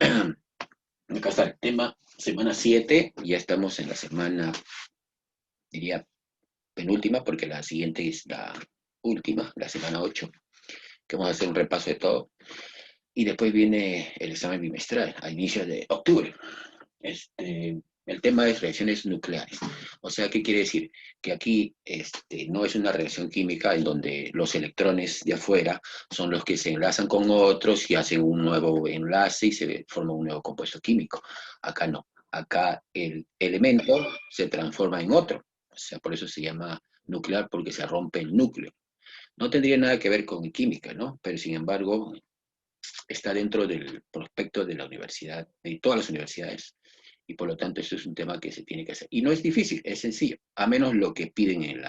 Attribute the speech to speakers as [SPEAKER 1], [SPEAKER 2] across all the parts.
[SPEAKER 1] Acá está el tema, semana 7, ya estamos en la semana, diría, penúltima, porque la siguiente es la última, la semana 8, que vamos a hacer un repaso de todo. Y después viene el examen bimestral, a inicios de octubre. El tema es reacciones nucleares. O sea, ¿qué quiere decir? Que aquí no es una reacción química en donde los electrones de afuera son los que se enlazan con otros y hacen un nuevo enlace y se forma un nuevo compuesto químico. Acá no. Acá el elemento se transforma en otro. O sea, por eso se llama nuclear, porque se rompe el núcleo. No tendría nada que ver con química, ¿no? Pero sin embargo, está dentro del prospecto de la universidad, de todas las universidades, y por lo tanto esto es un tema que se tiene que hacer. Y no es difícil, es sencillo, a menos lo que piden en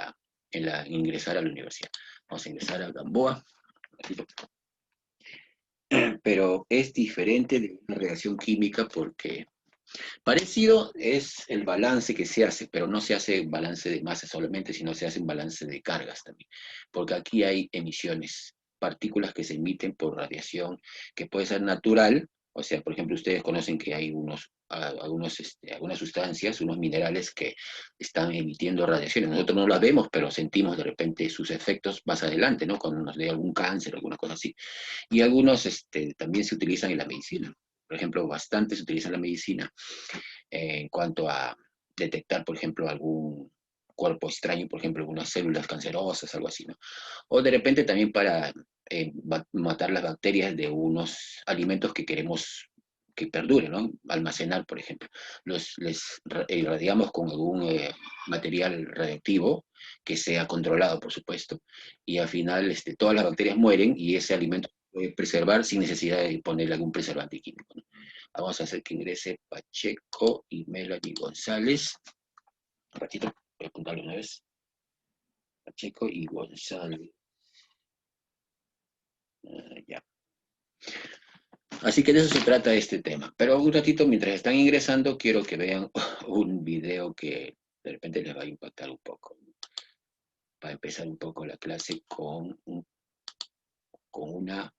[SPEAKER 1] ingresar a la universidad. Vamos a ingresar a Gamboa, pero es diferente de una reacción química porque parecido es el balance que se hace, pero no se hace balance de masa solamente, sino se hace un balance de cargas también, porque aquí hay emisiones, partículas que se emiten por radiación, que puede ser natural, o sea, por ejemplo, ustedes conocen que hay algunas sustancias, unos minerales que están emitiendo radiaciones. Nosotros no las vemos, pero sentimos de repente sus efectos más adelante, ¿no? Cuando nos dé algún cáncer, alguna cosa así. Y algunos también se utilizan en la medicina. Por ejemplo, bastante se utiliza en la medicina en cuanto a detectar, por ejemplo, algún cuerpo extraño, por ejemplo, algunas células cancerosas, algo así, ¿no? O de repente también para matar las bacterias de unos alimentos que queremos que perduren, ¿no? Almacenar, por ejemplo. Les irradiamos con algún material radiactivo que sea controlado, por supuesto, y al final todas las bacterias mueren y ese alimento se puede preservar sin necesidad de ponerle algún preservante químico, ¿no? Vamos a hacer que ingrese Pacheco y Melanie González. Un ratito, voy a apuntarlo una vez. Pacheco y González. Ya. Así que de eso se trata este tema. Pero un ratito, mientras están ingresando, quiero que vean un video que de repente les va a impactar un poco. Para empezar un poco la clase con una,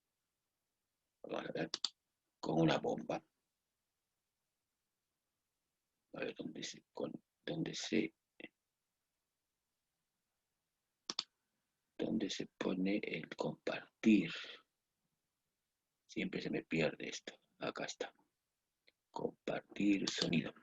[SPEAKER 1] vamos a ver, con una bomba. A ver dónde se, dónde se pone el compartir. Siempre se me pierde esto. Acá está. Compartir sonido.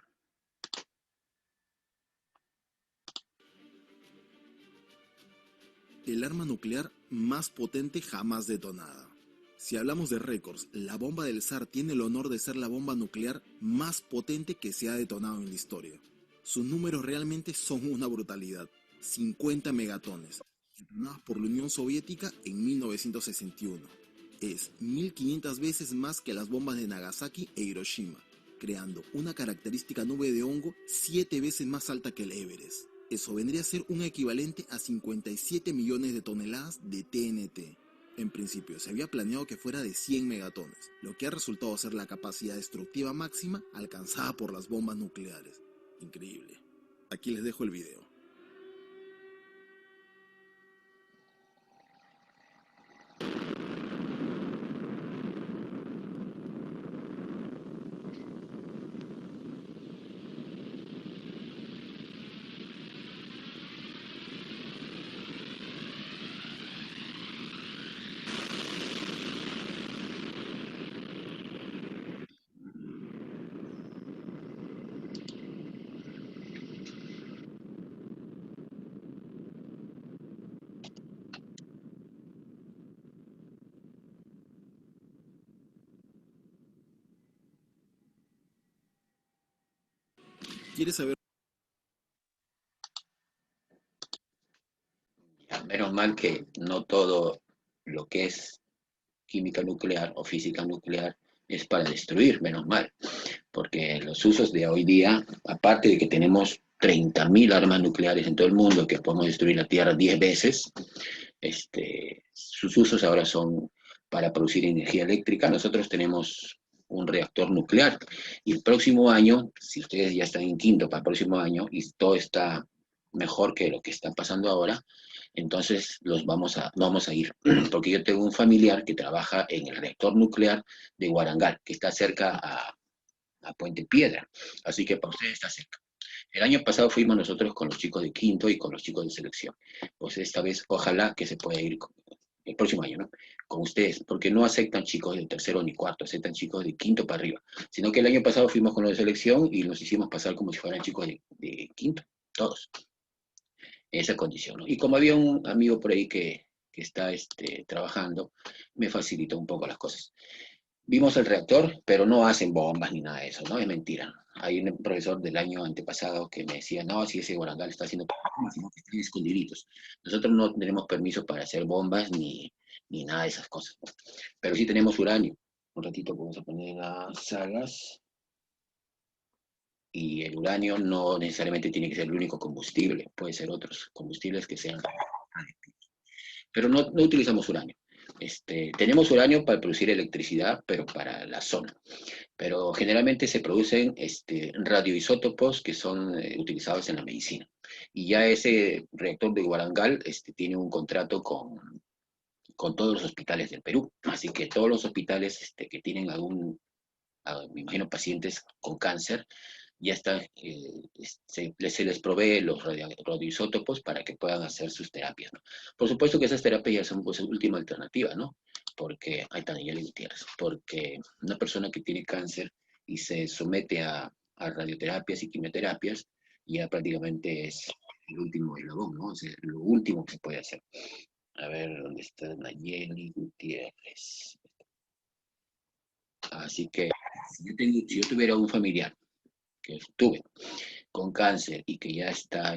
[SPEAKER 2] El arma nuclear más potente jamás detonada. Si hablamos de récords, la bomba del zar tiene el honor de ser la bomba nuclear más potente que se ha detonado en la historia. Sus números realmente son una brutalidad. 50 megatones, detonadas por la Unión Soviética en 1961. Es 1500 veces más que las bombas de Nagasaki e Hiroshima, creando una característica nube de hongo 7 veces más alta que el Everest. Eso vendría a ser un equivalente a 57 millones de toneladas de TNT. En principio se había planeado que fuera de 100 megatones, lo que ha resultado ser la capacidad destructiva máxima alcanzada por las bombas nucleares. Increíble. Aquí les dejo el video. ¿Quieres saber?
[SPEAKER 1] Menos mal que no todo lo que es química nuclear o física nuclear es para destruir, menos mal, porque los usos de hoy día, aparte de que tenemos 30.000 armas nucleares en todo el mundo, que podemos destruir la Tierra 10 veces, sus usos ahora son para producir energía eléctrica. Nosotros tenemos un reactor nuclear y el próximo año, si ustedes ya están en quinto para el próximo año y todo está mejor que lo que está pasando ahora, Entonces no vamos a ir, porque yo tengo un familiar que trabaja en el reactor nuclear de Guarangal, que está cerca a Puente Piedra, así que para ustedes está cerca. El año pasado fuimos nosotros con los chicos de quinto y con los chicos de selección. Pues esta vez ojalá que se pueda ir el próximo año, ¿no? Con ustedes, porque no aceptan chicos de tercero ni cuarto, aceptan chicos de quinto para arriba. Sino que el año pasado fuimos con los de selección y nos hicimos pasar como si fueran chicos de quinto, todos, en esa condición, ¿no? Y como había un amigo por ahí que está trabajando, me facilitó un poco las cosas. Vimos el reactor, pero no hacen bombas ni nada de eso, ¿no? Es mentira. Hay un profesor del año antepasado que me decía, no, si ese Guarangal está haciendo bombas, sino que están escondiditos. Nosotros no tenemos permiso para hacer bombas ni nada de esas cosas, ¿no? Pero sí tenemos uranio. Un ratito vamos a poner las salas. Y el uranio no necesariamente tiene que ser el único combustible, puede ser otros combustibles que sean adictivos. Pero no utilizamos uranio. Tenemos uranio para producir electricidad, pero para la zona. Pero generalmente se producen radioisótopos que son utilizados en la medicina. Y ya ese reactor de Guarangal tiene un contrato con todos los hospitales del Perú. Así que todos los hospitales que tienen me imagino, pacientes con cáncer, ya está, se les provee los radioisótopos para que puedan hacer sus terapias, ¿no? Por supuesto que esas terapias ya son pues última alternativa, ¿no? Porque, ahí está Nayeli Gutiérrez, porque una persona que tiene cáncer y se somete a radioterapias y quimioterapias, ya prácticamente es el último eslabón, ¿no? O sea, lo último que se puede hacer. A ver, ¿dónde está Nayeli Gutiérrez? Así que si yo tuviera un familiar que tuve con cáncer y que ya está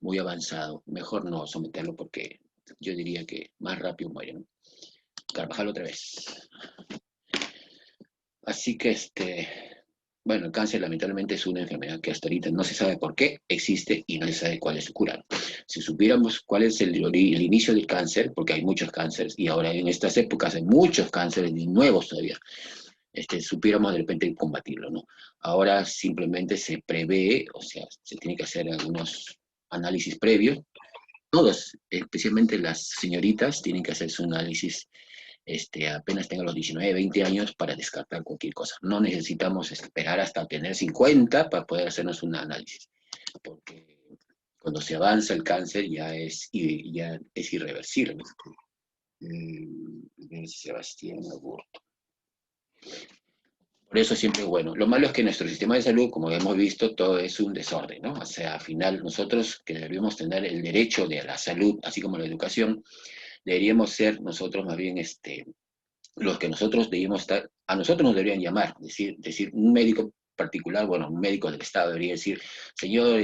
[SPEAKER 1] muy avanzado, mejor no someterlo porque yo diría que más rápido muere, ¿no? Carvajal otra vez. Así que bueno, el cáncer lamentablemente es una enfermedad que hasta ahorita no se sabe por qué existe y no se sabe cuál es su cura. Si supiéramos cuál es el inicio del cáncer, porque hay muchos cánceres y ahora en estas épocas hay muchos cánceres y nuevos todavía, supiéramos de repente combatirlo, ¿no? Ahora simplemente se prevé, o sea, se tiene que hacer algunos análisis previos. Todos, especialmente las señoritas, tienen que hacer su análisis apenas tengan los 19, 20 años para descartar cualquier cosa. No necesitamos esperar hasta tener 50 para poder hacernos un análisis, porque cuando se avanza el cáncer ya es irreversible. Sebastián Aburto. Por eso siempre es bueno. Lo malo es que nuestro sistema de salud, como hemos visto, todo es un desorden, ¿no? O sea, al final nosotros que debemos tener el derecho de la salud, así como la educación, deberíamos ser nosotros más bien los que nosotros debíamos estar, a nosotros nos deberían llamar, decir un médico particular, bueno, un médico del Estado debería decir, señor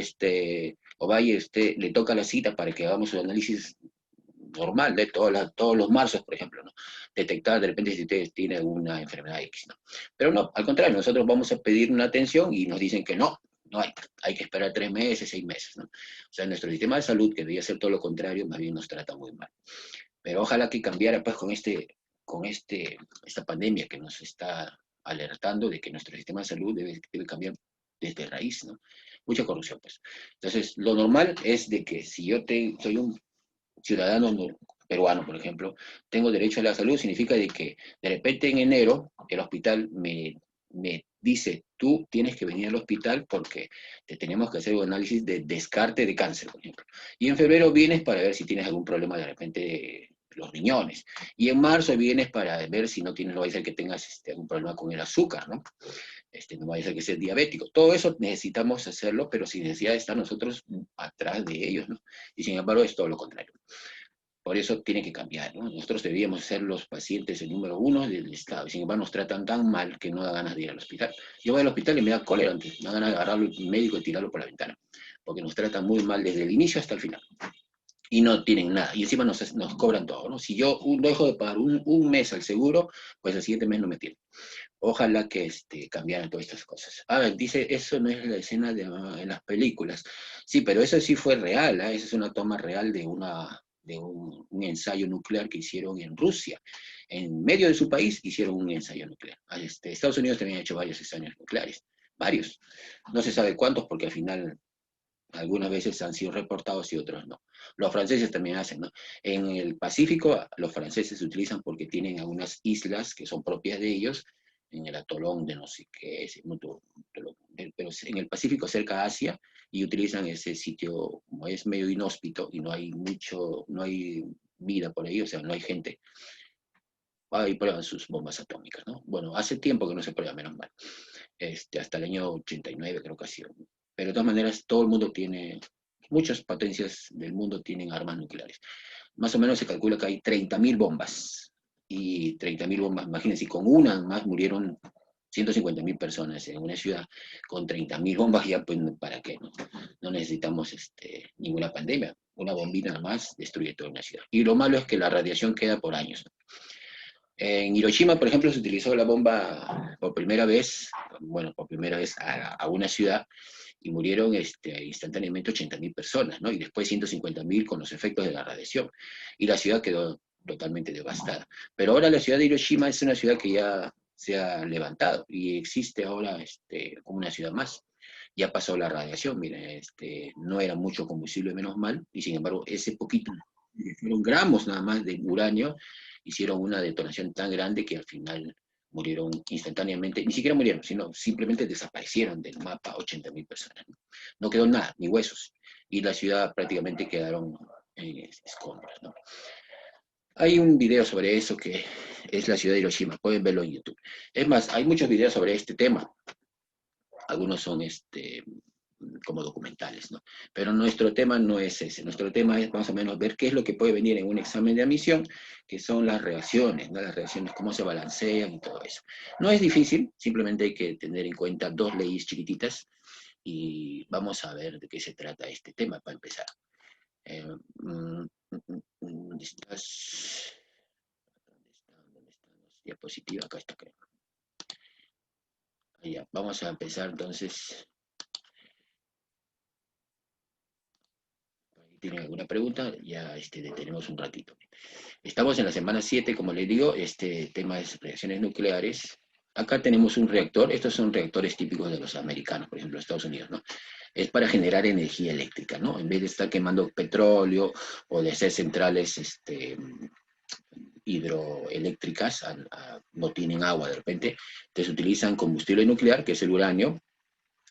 [SPEAKER 1] Ovalle, usted le toca la cita para que hagamos un análisis normal de todos los marzos, por ejemplo, ¿no? Detectar de repente si usted tiene alguna enfermedad X, ¿no? Pero no, al contrario, nosotros vamos a pedir una atención y nos dicen que no hay que esperar 3 meses, 6 meses, ¿no? O sea, nuestro sistema de salud, que debería ser todo lo contrario, más bien nos trata muy mal. Pero ojalá que cambiara pues esta pandemia que nos está alertando de que nuestro sistema de salud debe cambiar desde raíz, ¿no? Mucha corrupción, pues. Entonces, lo normal es de que si yo soy un ciudadano peruano, por ejemplo, tengo derecho a la salud, significa de que de repente en enero el hospital me dice, tú tienes que venir al hospital porque te tenemos que hacer un análisis de descarte de cáncer, por ejemplo. Y en febrero vienes para ver si tienes algún problema de repente de los riñones. Y en marzo vienes para ver si no tienes, no va a ser que tengas algún problema con el azúcar, ¿no? No va a ser que seas diabético. Todo eso necesitamos hacerlo, pero sin necesidad de estar nosotros atrás de ellos, ¿no? Y sin embargo es todo lo contrario. Por eso tiene que cambiar, ¿no? Nosotros deberíamos ser los pacientes el número uno del Estado. Y sin embargo nos tratan tan mal que no da ganas de ir al hospital. Yo voy al hospital y me da cólera antes. Me da ganas de agarrarlo al médico y tirarlo por la ventana. Porque nos tratan muy mal desde el inicio hasta el final. Y no tienen nada. Y encima nos cobran todo, ¿no? Si yo dejo de pagar un mes al seguro, pues el siguiente mes no me tienen. Ojalá que cambiaran todas estas cosas. Dice, eso no es la escena en las películas. Sí, pero eso sí fue real, ¿eh? Esa es una toma real de un ensayo nuclear que hicieron en Rusia. En medio de su país hicieron un ensayo nuclear. Estados Unidos también ha hecho varios ensayos nucleares, varios. No se sabe cuántos porque al final Algunas veces han sido reportados y otros no. Los franceses también hacen, ¿no? En el Pacífico, los franceses utilizan porque tienen algunas islas que son propias de ellos, en el atolón de no sé qué, pero en el Pacífico, cerca a Asia, y utilizan ese sitio, como es medio inhóspito y no hay vida por ahí, o sea, no hay gente, ahí prueban sus bombas atómicas, ¿no? Bueno, hace tiempo que no se prueba, menos mal. Hasta el año 89 creo que ha sido. Pero de todas maneras, todo el mundo tiene, muchas potencias del mundo tienen armas nucleares. Más o menos se calcula que hay 30.000 bombas. Y 30.000 bombas, imagínense, con una más murieron 150.000 personas en una ciudad. Con 30.000 bombas ya, pues, ¿para qué? No necesitamos ninguna pandemia. Una bombita más destruye toda una ciudad. Y lo malo es que la radiación queda por años. En Hiroshima, por ejemplo, se utilizó la bomba por primera vez, bueno, por primera vez a una ciudad y murieron instantáneamente 80.000 personas, ¿no? Y después 150.000 con los efectos de la radiación. Y la ciudad quedó totalmente devastada. Pero ahora la ciudad de Hiroshima es una ciudad que ya se ha levantado y existe ahora como una ciudad más. Ya pasó la radiación, miren, no era mucho combustible, menos mal, y sin embargo, ese poquito, fueron gramos nada más de uranio, hicieron una detonación tan grande que al final murieron instantáneamente, ni siquiera murieron, sino simplemente desaparecieron del mapa 80.000 personas. ¿No? No quedó nada, ni huesos, y la ciudad prácticamente quedaron en escombros. ¿No? Hay un video sobre eso que es la ciudad de Hiroshima, pueden verlo en YouTube. Es más, hay muchos videos sobre este tema, algunos son como documentales, ¿no? Pero nuestro tema no es ese, nuestro tema es más o menos ver qué es lo que puede venir en un examen de admisión, que son las reacciones, ¿no? Las reacciones, cómo se balancean y todo eso. No es difícil, simplemente hay que tener en cuenta dos leyes chiquititas y vamos a ver de qué se trata este tema para empezar. ¿Dónde estás? ¿Dónde están las diapositivas? Acá está, creo. Ya, vamos a empezar entonces. ¿Tienen alguna pregunta? Ya detenemos un ratito. Estamos en la semana 7, como les digo, este tema es reacciones nucleares. Acá tenemos un reactor, estos son reactores típicos de los americanos, por ejemplo, Estados Unidos, ¿no? Es para generar energía eléctrica, ¿no? En vez de estar quemando petróleo o de hacer centrales hidroeléctricas, no tienen agua de repente, entonces utilizan combustible nuclear, que es el uranio,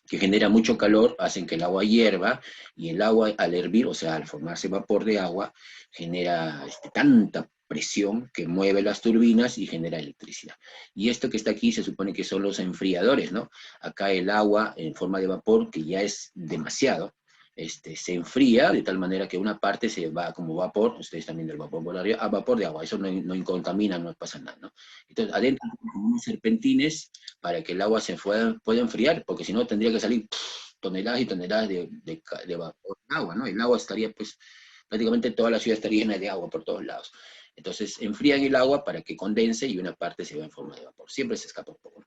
[SPEAKER 1] que genera mucho calor, hacen que el agua hierva, y el agua al hervir, o sea, al formarse vapor de agua, genera tanta presión que mueve las turbinas y genera electricidad. Y esto que está aquí se supone que son los enfriadores, ¿no? Acá el agua en forma de vapor, que ya es demasiado, se enfría de tal manera que una parte se va como vapor, ustedes también del vapor polario, a vapor de agua, eso no contamina, no pasa nada, ¿no? Entonces, adentro como unos serpentines para que el agua pueda enfriar, porque si no tendría que salir toneladas y toneladas de vapor de agua, ¿no? El agua estaría, pues, prácticamente toda la ciudad estaría llena de agua por todos lados. Entonces, enfrían el agua para que condense y una parte se va en forma de vapor. Siempre se escapa un poco.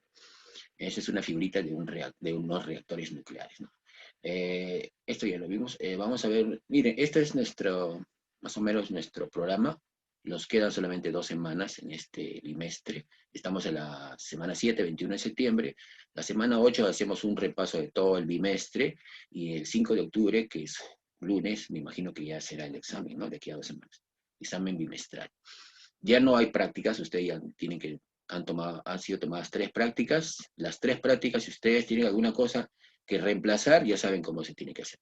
[SPEAKER 1] Esa es una figurita de unos reactores nucleares, ¿no? Esto ya lo vimos. Vamos a ver, miren, este es más o menos nuestro programa. Nos quedan solamente 2 semanas en este bimestre. Estamos en la semana 7, 21 de septiembre. La semana 8 hacemos un repaso de todo el bimestre y el 5 de octubre, que es lunes, me imagino que ya será el examen, ¿no? De aquí a 2 semanas. Examen bimestral. Ya no hay prácticas, ustedes ya tienen que, han sido tomadas 3 prácticas. Las 3 prácticas, si ustedes tienen alguna cosa que reemplazar, ya saben cómo se tiene que hacer.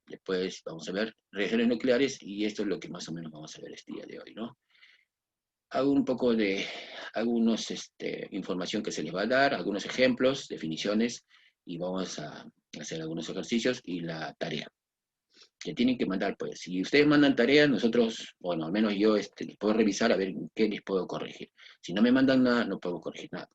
[SPEAKER 1] Después vamos a ver reacciones nucleares y esto es lo que más o menos vamos a ver este día de hoy, ¿no? Hago un poco de algunos información que se les va a dar, algunos ejemplos, definiciones, y vamos a hacer algunos ejercicios y la tarea que tienen que mandar. Pues si ustedes mandan tareas, nosotros, bueno, al menos yo les puedo revisar a ver qué les puedo corregir. Si no me mandan nada, no puedo corregir nada.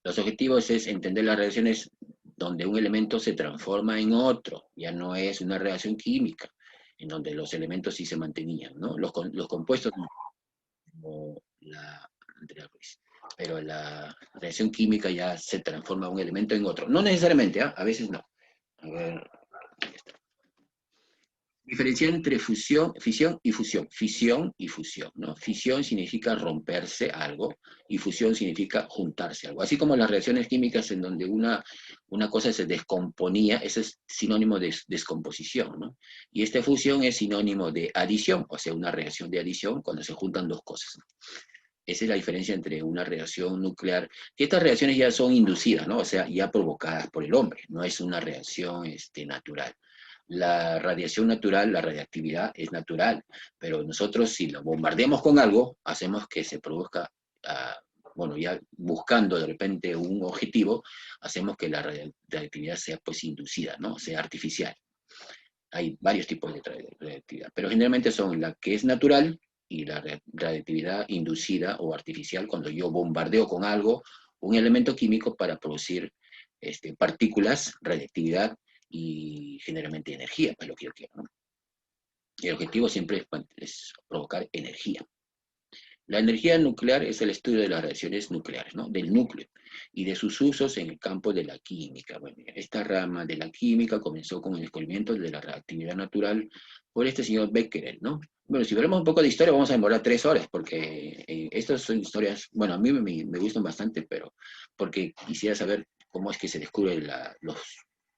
[SPEAKER 1] Los objetivos es entender las reacciones donde un elemento se transforma en otro, ya no es una reacción química, en donde los elementos sí se mantenían, ¿no? Los compuestos, como la Andrea Ruiz, pero la reacción química ya se transforma un elemento en otro. No necesariamente, ¿eh? A veces no. A ver, Diferenciar entre fisión y fusión. Fisión y fusión, ¿no? Fisión significa romperse algo y fusión significa juntarse algo. Así como las reacciones químicas en donde una cosa se descomponía, ese es sinónimo de descomposición, ¿no? Y esta fusión es sinónimo de adición, o sea, una reacción de adición cuando se juntan dos cosas. Esa es la diferencia entre una reacción nuclear, que estas reacciones ya son inducidas, ¿no? O sea, ya provocadas por el hombre, no es una reacción natural. La radiación natural, la radiactividad es natural, pero nosotros si lo bombardeamos con algo, hacemos que se produzca, bueno, ya buscando de repente un objetivo, hacemos que la radiactividad sea pues inducida, ¿no? Sea artificial. Hay varios tipos de radiactividad, pero generalmente son la que es natural y la radiactividad inducida o artificial cuando yo bombardeo con algo, un elemento químico para producir partículas, radiactividad y generalmente energía, pues lo que yo quiero, ¿no? El objetivo siempre es provocar energía. La energía nuclear es el estudio de las reacciones nucleares, ¿no? Del núcleo y de sus usos en el campo de la química. Bueno, esta rama de la química comenzó con el descubrimiento de la reactividad natural por este señor Becquerel, ¿no? Bueno, si hablamos un poco de historia, vamos a demorar 3 horas, porque estas son historias, bueno, a mí me gustan bastante, pero porque quisiera saber cómo es que se descubren las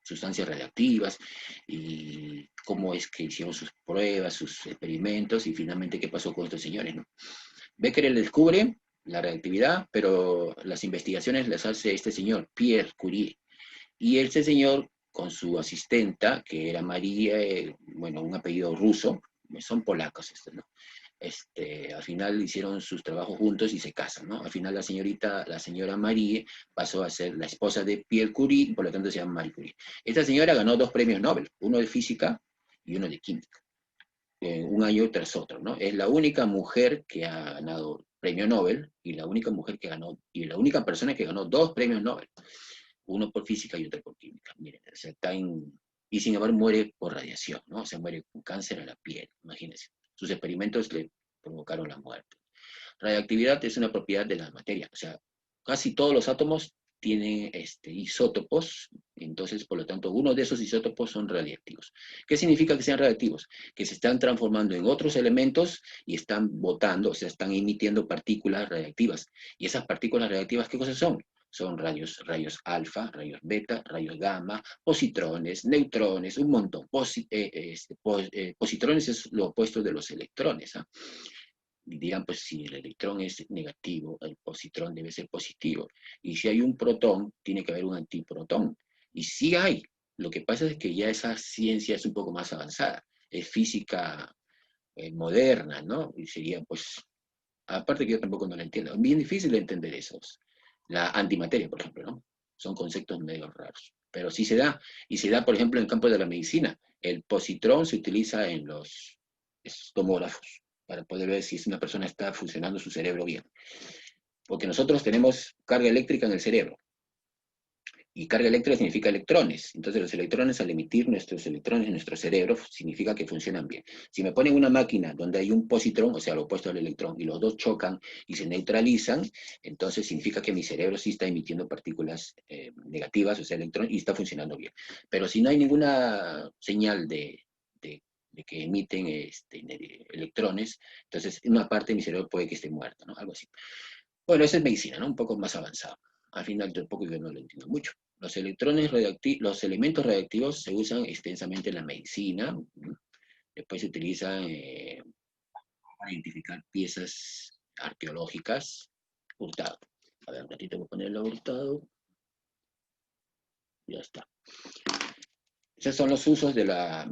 [SPEAKER 1] sustancias radiactivas y cómo es que hicieron sus pruebas, sus experimentos y finalmente qué pasó con estos señores, ¿no? Becquerel descubre la reactividad, pero las investigaciones las hace este señor, Pierre Curie. Y este señor, con su asistenta, que era María, bueno, un apellido ruso, son polacos estos, ¿no? Al final hicieron sus trabajos juntos y se casan, ¿no? Al final la señora Marie, pasó a ser la esposa de Pierre Curie, por lo tanto se llama Marie Curie. Esta señora ganó 2 premios Nobel, uno de física y uno de química, un año tras otro, ¿no? Es la única mujer que ha ganado premio Nobel y la única mujer que ganó, y la única persona que ganó 2 premios Nobel, uno por física y otro por química. Miren, o sea, y sin embargo muere por radiación, ¿no? O sea, muere con cáncer a la piel, imagínense. Sus experimentos le provocaron la muerte. Radiactividad es una propiedad de la materia, o sea, casi todos los átomos tienen isótopos, entonces, por lo tanto, uno de esos isótopos son radiactivos. ¿Qué significa que sean radiactivos? Que se están transformando en otros elementos y están botando, o sea, están emitiendo partículas radiactivas. Y esas partículas radiactivas, ¿qué cosas son? Son rayos alfa, rayos beta, rayos gamma, positrones, neutrones, un montón. Positrones es lo opuesto de los electrones, ¿ah? Dirán, pues si el electrón es negativo, el positrón debe ser positivo. Y si hay un protón, tiene que haber un antiprotón. Y sí hay. Lo que pasa es que ya esa ciencia es un poco más avanzada. Es física moderna, ¿no? Y sería, pues, aparte que yo tampoco no la entiendo. Es bien difícil de entender esos. La antimateria, por ejemplo, ¿no? Son conceptos medio raros. Pero sí se da. Y se da, por ejemplo, en el campo de la medicina. El positrón se utiliza en los tomógrafos para poder ver si una persona está funcionando su cerebro bien. Porque nosotros tenemos carga eléctrica en el cerebro. Y carga eléctrica significa electrones. Entonces los electrones, al emitir nuestros electrones en nuestro cerebro, significa que funcionan bien. Si me ponen una máquina donde hay un positrón, o sea, lo opuesto al electrón, y los dos chocan y se neutralizan, entonces significa que mi cerebro sí está emitiendo partículas negativas, o sea, electrones, y está funcionando bien. Pero si no hay ninguna señal de que emiten electrones, entonces una parte de mi cerebro puede que esté muerta, ¿no? Algo así. Bueno, esa es medicina, ¿no? Un poco más avanzado. Al final tampoco yo no lo entiendo mucho. Los elementos radiactivos se usan extensamente en la medicina, ¿no? Después se utilizan para identificar piezas arqueológicas. Hurtado. A ver, un ratito voy a ponerlo hurtado. Ya está. Esos son los usos de las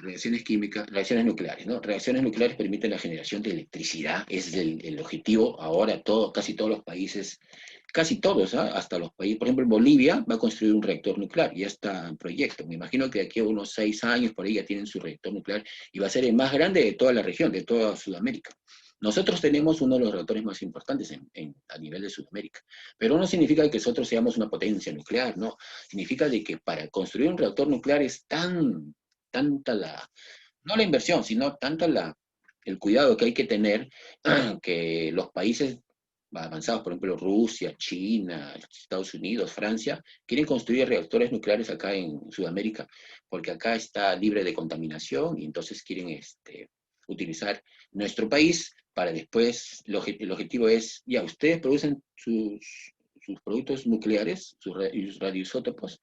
[SPEAKER 1] reacciones químicas, reacciones nucleares, ¿no? Reacciones nucleares permiten la generación de electricidad, es el objetivo ahora, casi todos los países, casi todos, ¿eh? Hasta los países, por ejemplo, Bolivia va a construir un reactor nuclear, ya está en proyecto, me imagino que de aquí a unos 6 años por ahí ya tienen su reactor nuclear y va a ser el más grande de toda la región, de toda Sudamérica. Nosotros tenemos uno de los reactores más importantes a nivel de Sudamérica, pero no significa que nosotros seamos una potencia nuclear, no, significa de que para construir un reactor nuclear es tanta no la inversión, sino tanta el cuidado que hay que tener, que los países avanzados, por ejemplo, Rusia, China, Estados Unidos, Francia, quieren construir reactores nucleares acá en Sudamérica, porque acá está libre de contaminación y entonces quieren utilizar nuestro país para después, el objetivo es, ya, ustedes producen sus productos nucleares, y sus radioisótopos,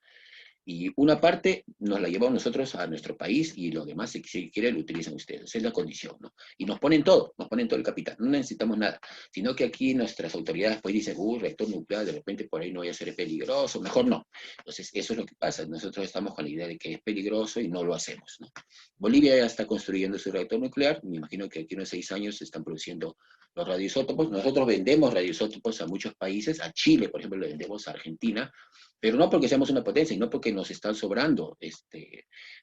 [SPEAKER 1] y una parte nos la llevamos nosotros a nuestro país y lo demás, si quieren, lo utilizan ustedes. Esa es la condición, ¿no? Y nos ponen todo el capital. No necesitamos nada, sino que aquí nuestras autoridades pues dicen, reactor nuclear, de repente por ahí no vaya a ser peligroso, mejor no. Entonces, eso es lo que pasa. Nosotros estamos con la idea de que es peligroso y no lo hacemos, ¿no? Bolivia ya está construyendo su reactor nuclear, me imagino que aquí en unos 6 años se están produciendo los radioisótopos. Nosotros vendemos radioisótopos a muchos países, a Chile, por ejemplo, le vendemos a Argentina, pero no porque seamos una potencia, sino porque nos está sobrando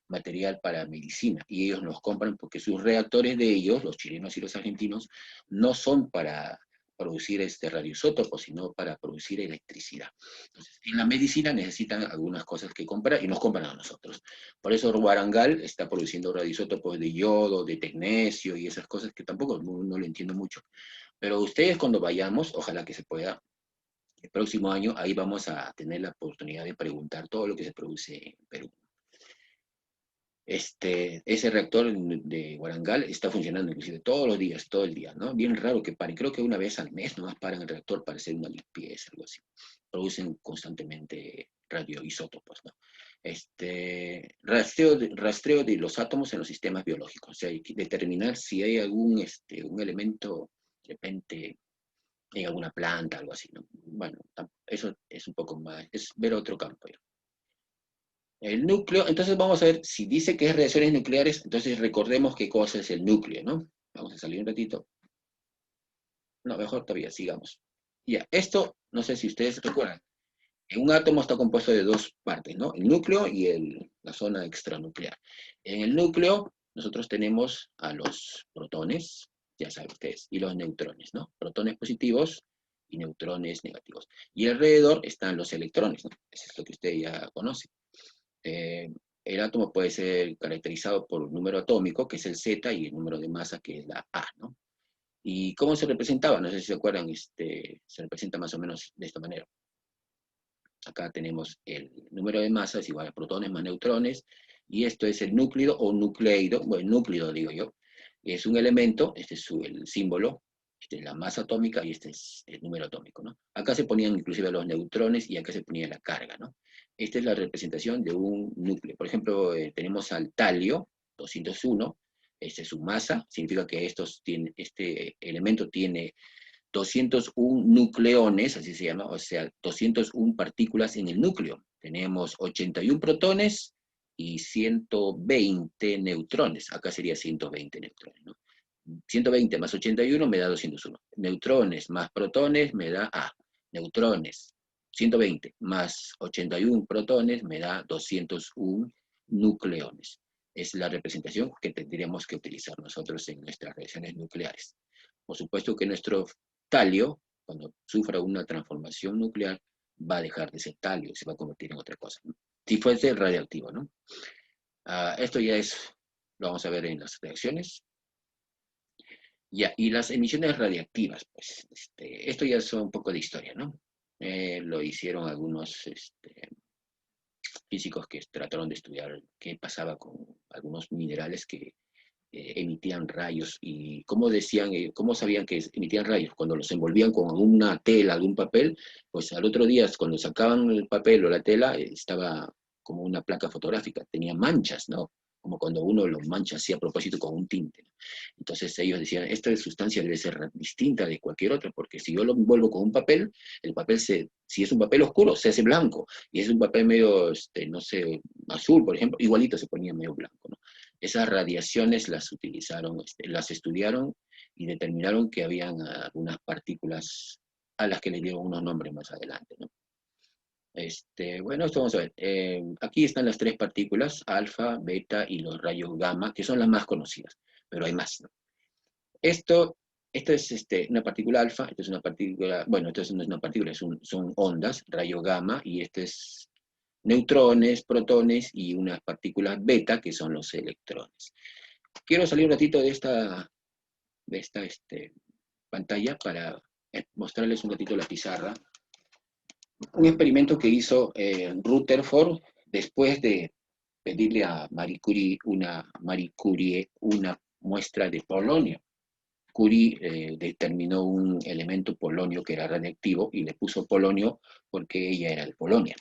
[SPEAKER 1] material para medicina, y ellos nos compran porque sus reactores de ellos, los chilenos y los argentinos, no son para producir radioisótopos, sino para producir electricidad. Entonces, en la medicina necesitan algunas cosas que comprar y nos compran a nosotros. Por eso Warangal está produciendo radioisótopos de yodo, de tecnesio y esas cosas que tampoco no lo entiendo mucho. Pero ustedes cuando vayamos, ojalá que se pueda, el próximo año, ahí vamos a tener la oportunidad de preguntar todo lo que se produce en Perú. Ese reactor de Guarangal está funcionando inclusive todos los días, todo el día, ¿no? Bien raro que paren, creo que una vez al mes nomás paran el reactor para hacer una limpieza, algo así. Producen constantemente radioisótopos, ¿no? Rastreo de los átomos en los sistemas biológicos, o sea, hay que determinar si hay un elemento, de repente, en alguna planta, algo así, ¿no? Bueno, eso es un poco más, es ver otro campo. ¿Ya? El núcleo, entonces vamos a ver, si dice que es reacciones nucleares, entonces recordemos qué cosa es el núcleo, ¿no? Vamos a salir un ratito. No, mejor todavía, sigamos. Ya, esto, no sé si ustedes recuerdan, un átomo está compuesto de dos partes, ¿no? El núcleo y la zona extranuclear. En el núcleo, nosotros tenemos a los protones, ya saben ustedes, y los neutrones, ¿no? Protones positivos y neutrones negativos. Y alrededor están los electrones, ¿no? Eso es lo que usted ya conoce. El átomo puede ser caracterizado por un número atómico, que es el Z, y el número de masa, que es la A, ¿no? ¿Y cómo se representaba? No sé si se acuerdan, se representa más o menos de esta manera. Acá tenemos el número de masa es igual a protones más neutrones, y esto es el núcleo o nucleido, bueno, núcleo digo yo, es un elemento, este es el símbolo, este es la masa atómica y este es el número atómico, ¿no? Acá se ponían inclusive los neutrones y acá se ponía la carga, ¿no? Esta es la representación de un núcleo. Por ejemplo, tenemos al talio, 201, esta es su masa, significa que este elemento tiene 201 nucleones, así se llama, o sea, 201 partículas en el núcleo. Tenemos 81 protones y 120 neutrones. Acá sería 120 neutrones, ¿no? 120 más 81 me da 201. Neutrones más protones me da A. Neutrones, 120 más 81 protones me da 201 nucleones. Es la representación que tendríamos que utilizar nosotros en nuestras reacciones nucleares. Por supuesto que nuestro talio, cuando sufra una transformación nuclear, va a dejar de ser talio, se va a convertir en otra cosa, ¿no? Si fuese radioactivo, ¿no? Esto ya lo vamos a ver en las reacciones. Ya, y las emisiones radiactivas, pues, esto ya es un poco de historia, ¿no? Lo hicieron algunos físicos que trataron de estudiar qué pasaba con algunos minerales que emitían rayos, y cómo sabían que emitían rayos. Cuando los envolvían con una tela, algún papel, pues al otro día, cuando sacaban el papel o la tela, estaba como una placa fotográfica, tenía manchas, ¿no? Como cuando uno lo mancha así a propósito con un tinte, ¿no? Entonces ellos decían, esta sustancia debe ser distinta de cualquier otra, porque si yo lo envuelvo con un papel, el papel si es un papel oscuro, se hace blanco, y es un papel medio, no sé, azul, por ejemplo, igualito se ponía medio blanco, ¿no? Esas radiaciones las utilizaron, las estudiaron y determinaron que habían algunas partículas a las que le dieron unos nombres más adelante, ¿no? Bueno, esto vamos a ver. Aquí están las tres partículas, alfa, beta y los rayos gamma, que son las más conocidas, pero hay más, ¿no? Esto es una partícula alfa, esto es una partícula, bueno, esto no es una partícula, son ondas, rayo gamma, y este es neutrones, protones y unas partículas beta, que son los electrones. Quiero salir un ratito de esta pantalla para mostrarles un ratito la pizarra. Un experimento que hizo Rutherford después de pedirle a Marie Curie una muestra de polonio. Curie determinó un elemento polonio que era radiactivo y le puso polonio porque ella era de Polonia.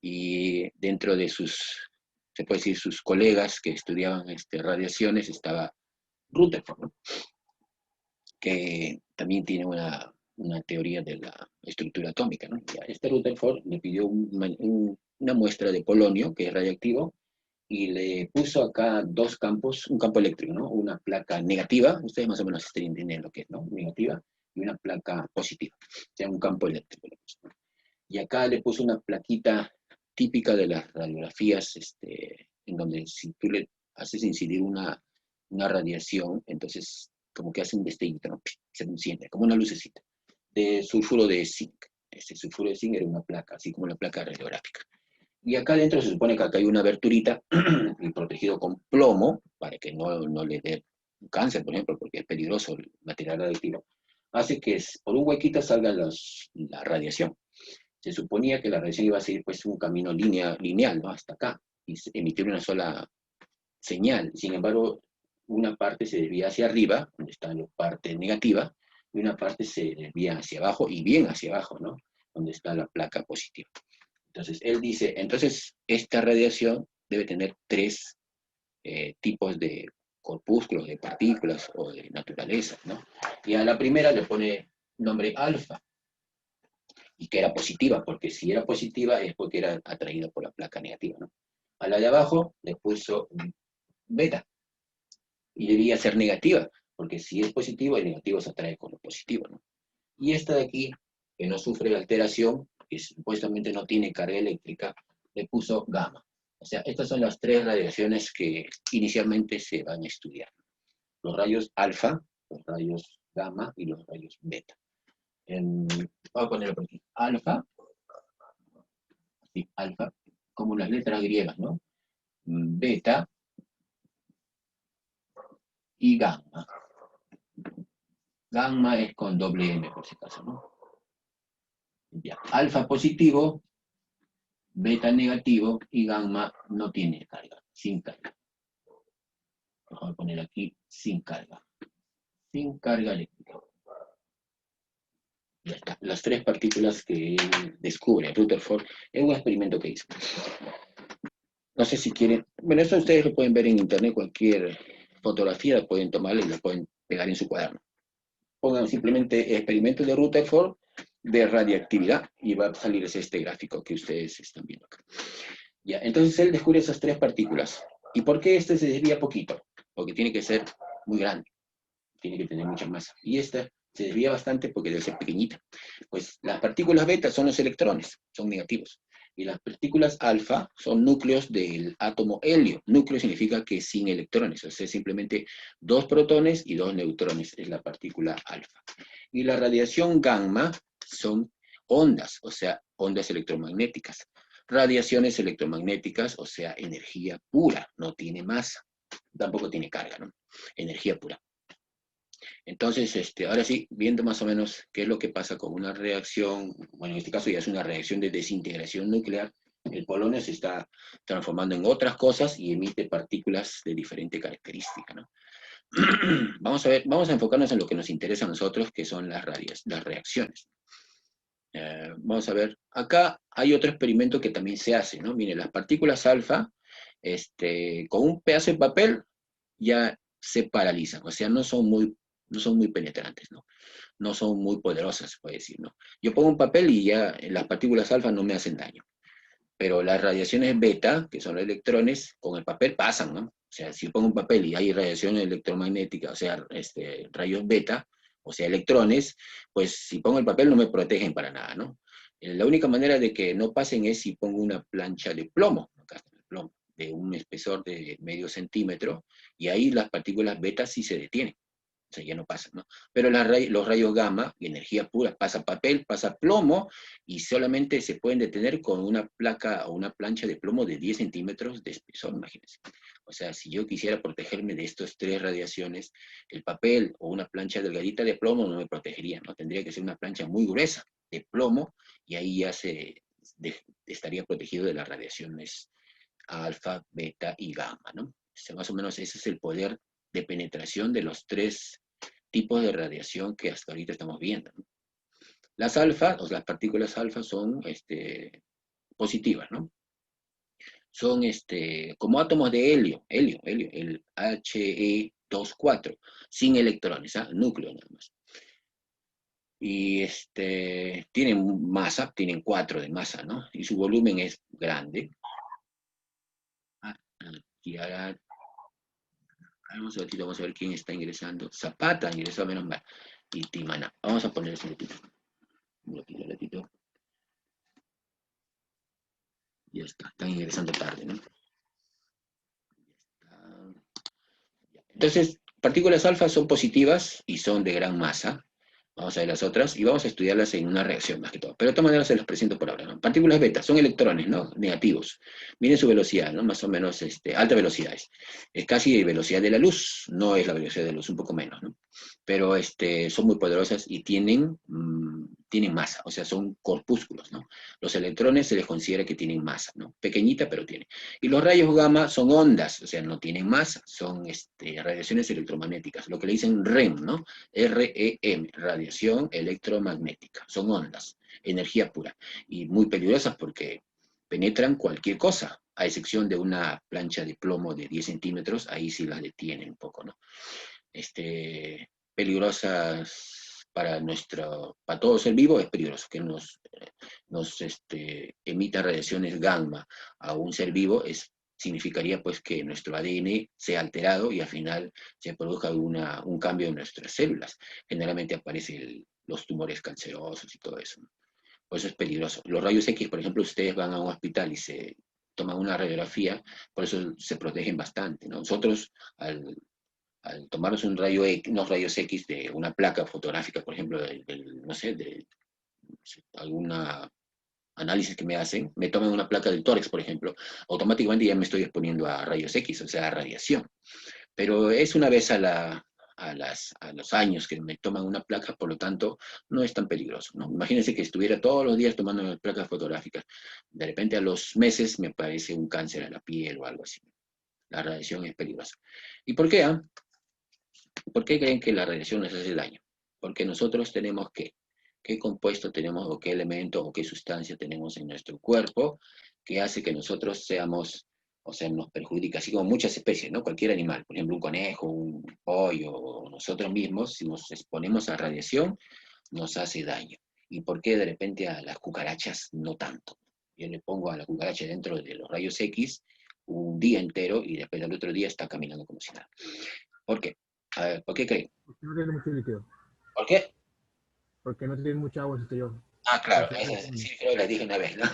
[SPEAKER 1] Y dentro de se puede decir, sus colegas que estudiaban radiaciones estaba Rutherford, ¿no? Que también tiene una teoría de la estructura atómica, ¿no? Este Rutherford le pidió una muestra de polonio, que es radiactivo, y le puso acá dos campos, un campo eléctrico, ¿no? Una placa negativa, ustedes más o menos están entendiendo lo que es, ¿no? Negativa, y una placa positiva, o sea, un campo eléctrico. Y acá le puso una plaquita típica de las radiografías, en donde si tú le haces incidir una radiación, entonces como que hace un destellito, ¿no? Se enciende, como una lucecita, de sulfuro de zinc. Ese sulfuro de zinc era una placa, así como la placa radiográfica. Y acá adentro se supone que acá hay una aberturita y protegido con plomo, para que no le dé cáncer, por ejemplo, porque es peligroso el material radioactivo. Hace que por un huequito salga la radiación. Se suponía que la radiación iba a seguir pues un camino lineal, ¿no? Hasta acá, y emitir una sola señal. Sin embargo, una parte se desvía hacia arriba, donde está la parte negativa, y una parte se desvía hacia abajo, y bien hacia abajo, ¿no? Donde está la placa positiva. Entonces, él dice, entonces, esta radiación debe tener tres tipos de corpúsculos, de partículas o de naturaleza, ¿no? Y a la primera le pone nombre alfa, y que era positiva, porque si era positiva es porque era atraída por la placa negativa, ¿no? A la de abajo le puso beta, y debía ser negativa, porque si es positivo, el negativo se atrae con lo positivo, ¿no? Y esta de aquí, que no sufre alteración, que supuestamente no tiene carga eléctrica, le puso gamma. O sea, estas son las tres radiaciones que inicialmente se van a estudiar. Los rayos alfa, los rayos gamma y los rayos beta. Voy a ponerlo por aquí. Alfa, sí, alfa, como las letras griegas, ¿no? Beta y gamma. Gamma es con doble M, por si acaso, ¿no? Ya. Alfa positivo, beta negativo y gamma no tiene carga, sin carga. Vamos a poner aquí sin carga eléctrica. Ya está. Las tres partículas que descubre Rutherford en un experimento que hizo. No sé si quieren, bueno, esto ustedes lo pueden ver en internet, cualquier fotografía la pueden tomar y la pueden pegar en su cuaderno. Pongan simplemente experimento de Rutherford de radiactividad y va a salirles este gráfico que ustedes están viendo acá. Ya, entonces él descubre esas tres partículas. ¿Y por qué este se desvía poquito? Porque tiene que ser muy grande, tiene que tener mucha masa. Y esta se desvía bastante porque debe ser pequeñita. Pues las partículas beta son los electrones, son negativos. Y las partículas alfa son núcleos del átomo helio. Núcleo significa que sin electrones, o sea, simplemente dos protones y dos neutrones es la partícula alfa. Y la radiación gamma son ondas, o sea, ondas electromagnéticas. Radiaciones electromagnéticas, o sea, energía pura, no tiene masa, tampoco tiene carga, ¿no? Energía pura. Entonces, ahora sí, viendo más o menos qué es lo que pasa con una reacción, bueno, en este caso ya es una reacción de desintegración nuclear, el polonio se está transformando en otras cosas y emite partículas de diferente característica, ¿no? Vamos a ver, vamos a enfocarnos en lo que nos interesa a nosotros, que son las reacciones. Vamos a ver, acá hay otro experimento que también se hace, ¿no? Miren, las partículas alfa, con un pedazo de papel ya se paralizan, o sea, no son muy penetrantes, ¿no? No son muy poderosas, se puede decir, ¿no? Yo pongo un papel y ya las partículas alfa no me hacen daño, pero las radiaciones beta, que son los electrones, con el papel pasan, ¿no? O sea, si yo pongo un papel y hay radiación electromagnética, o sea, rayos beta, o sea, electrones, pues si pongo el papel no me protegen para nada, ¿no? La única manera de que no pasen es si pongo una plancha de plomo, acá está el plomo, de un espesor de medio centímetro, y ahí las partículas beta sí se detienen. O sea, ya no pasa, ¿no? Pero los rayos gamma, energía pura, pasa papel, pasa plomo, y solamente se pueden detener con una placa o una plancha de plomo de 10 centímetros de espesor, imagínense. O sea, si yo quisiera protegerme de estas tres radiaciones, el papel o una plancha delgadita de plomo no me protegería, ¿no? Tendría que ser una plancha muy gruesa de plomo, y ahí ya estaría protegido de las radiaciones alfa, beta y gamma, ¿no? O sea, más o menos ese es el poder de penetración de los tres tipos de radiación que hasta ahorita estamos viendo, ¿no? Las alfa, o las partículas alfa, son positivas, ¿no? Son como átomos de helio, el He24, sin electrones, ¿ah? Núcleo nada más. Y tienen masa, tienen 4 de masa, ¿no? Y su volumen es grande. Y ahora, vamos a ver quién está ingresando. Zapata ingresó, menos mal. Y Timana. Vamos a poner ese ratito. Un ratito. Ya está, están ingresando tarde, ¿no? Entonces, partículas alfa son positivas y son de gran masa. Vamos a ver las otras y vamos a estudiarlas en una reacción más que todo. Pero de todas maneras se las presento por ahora, ¿no? Partículas beta son electrones, ¿no? Negativos. Miren su velocidad, ¿no? Más o menos alta velocidad es. Es casi velocidad de la luz, no es la velocidad de la luz, un poco menos, ¿no? Pero son muy poderosas y tienen masa, o sea, son corpúsculos, ¿no? Los electrones se les considera que tienen masa, ¿no? Pequeñita, pero tienen. Y los rayos gamma son ondas, o sea, no tienen masa, son radiaciones electromagnéticas, lo que le dicen REM, ¿no? REM, radiación electromagnética, son ondas, energía pura, y muy peligrosas porque penetran cualquier cosa, a excepción de una plancha de plomo de 10 centímetros, ahí sí las detienen un poco, ¿no? Peligrosas para todo ser vivo, es peligroso que nos emita radiaciones gamma a un ser vivo, significaría pues que nuestro ADN sea alterado y al final se produzca un cambio en nuestras células. Generalmente aparecen los tumores cancerosos y todo eso, ¿no? Por eso es peligroso. Los rayos X, por ejemplo, ustedes van a un hospital y se toman una radiografía, por eso se protegen bastante, ¿no? Nosotros, al tomarnos unos rayos X de una placa fotográfica, por ejemplo, no sé, de alguna análisis que me hacen, me toman una placa del tórax, por ejemplo, automáticamente ya me estoy exponiendo a rayos X, o sea, a radiación. Pero es una vez a los años que me toman una placa, por lo tanto, no es tan peligroso, ¿no? Imagínense que estuviera todos los días tomando placas fotográficas. De repente a los meses me parece un cáncer a la piel o algo así. La radiación es peligrosa. ¿Y por qué? ¿Por qué creen que la radiación nos hace daño? Porque nosotros tenemos qué compuesto tenemos o qué elemento o qué sustancia tenemos en nuestro cuerpo que hace que nosotros seamos, o sea, nos perjudica, así como muchas especies, ¿no? Cualquier animal, por ejemplo, un conejo, un pollo, o nosotros mismos, si nos exponemos a radiación, nos hace daño. ¿Y por qué de repente a las cucarachas no tanto? Yo le pongo a la cucaracha dentro de los rayos X un día entero y después del otro día está caminando como si nada. ¿Por qué? A ver, ¿por qué creen?
[SPEAKER 3] Porque no tiene mucho líquido.
[SPEAKER 1] ¿Por qué?
[SPEAKER 3] Porque no tiene mucha agua en su exterior.
[SPEAKER 1] Ah, claro, sí, creo que les dije una vez, ¿no?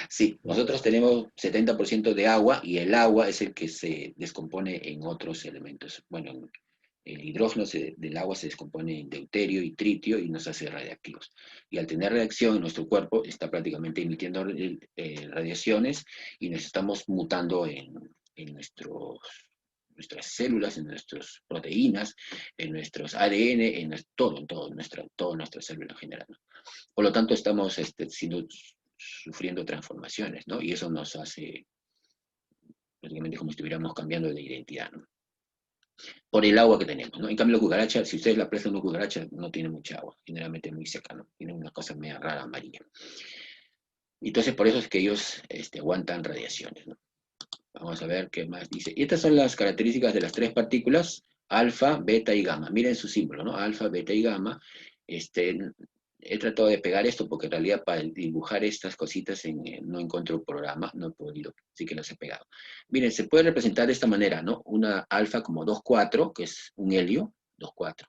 [SPEAKER 1] Sí, nosotros tenemos 70% de agua y el agua es el que se descompone en otros elementos. Bueno, el hidrógeno del agua se descompone en deuterio y tritio y nos hace radiactivos. Y al tener reacción en nuestro cuerpo está prácticamente emitiendo radiaciones y nos estamos mutando en nuestras células, en nuestras proteínas, en nuestros ADN, todas nuestras células en general, ¿no? Por lo tanto, estamos sufriendo transformaciones, ¿no? Y eso nos hace prácticamente como si estuviéramos cambiando de identidad, ¿no? Por el agua que tenemos, ¿no? En cambio, la cucaracha, si ustedes la prestan una cucaracha, no tiene mucha agua, generalmente muy seca, ¿no? Tiene una cosa media rara amarilla. Entonces, por eso es que ellos aguantan radiaciones, ¿no? Vamos a ver qué más dice. Y estas son las características de las tres partículas, alfa, beta y gamma. Miren su símbolo, ¿no? Alfa, beta y gamma. He tratado de pegar esto porque en realidad para dibujar estas cositas no encuentro un programa, no he podido, así que las he pegado. Miren, se puede representar de esta manera, ¿no? Una alfa como 2,4, que es un helio, 2,4.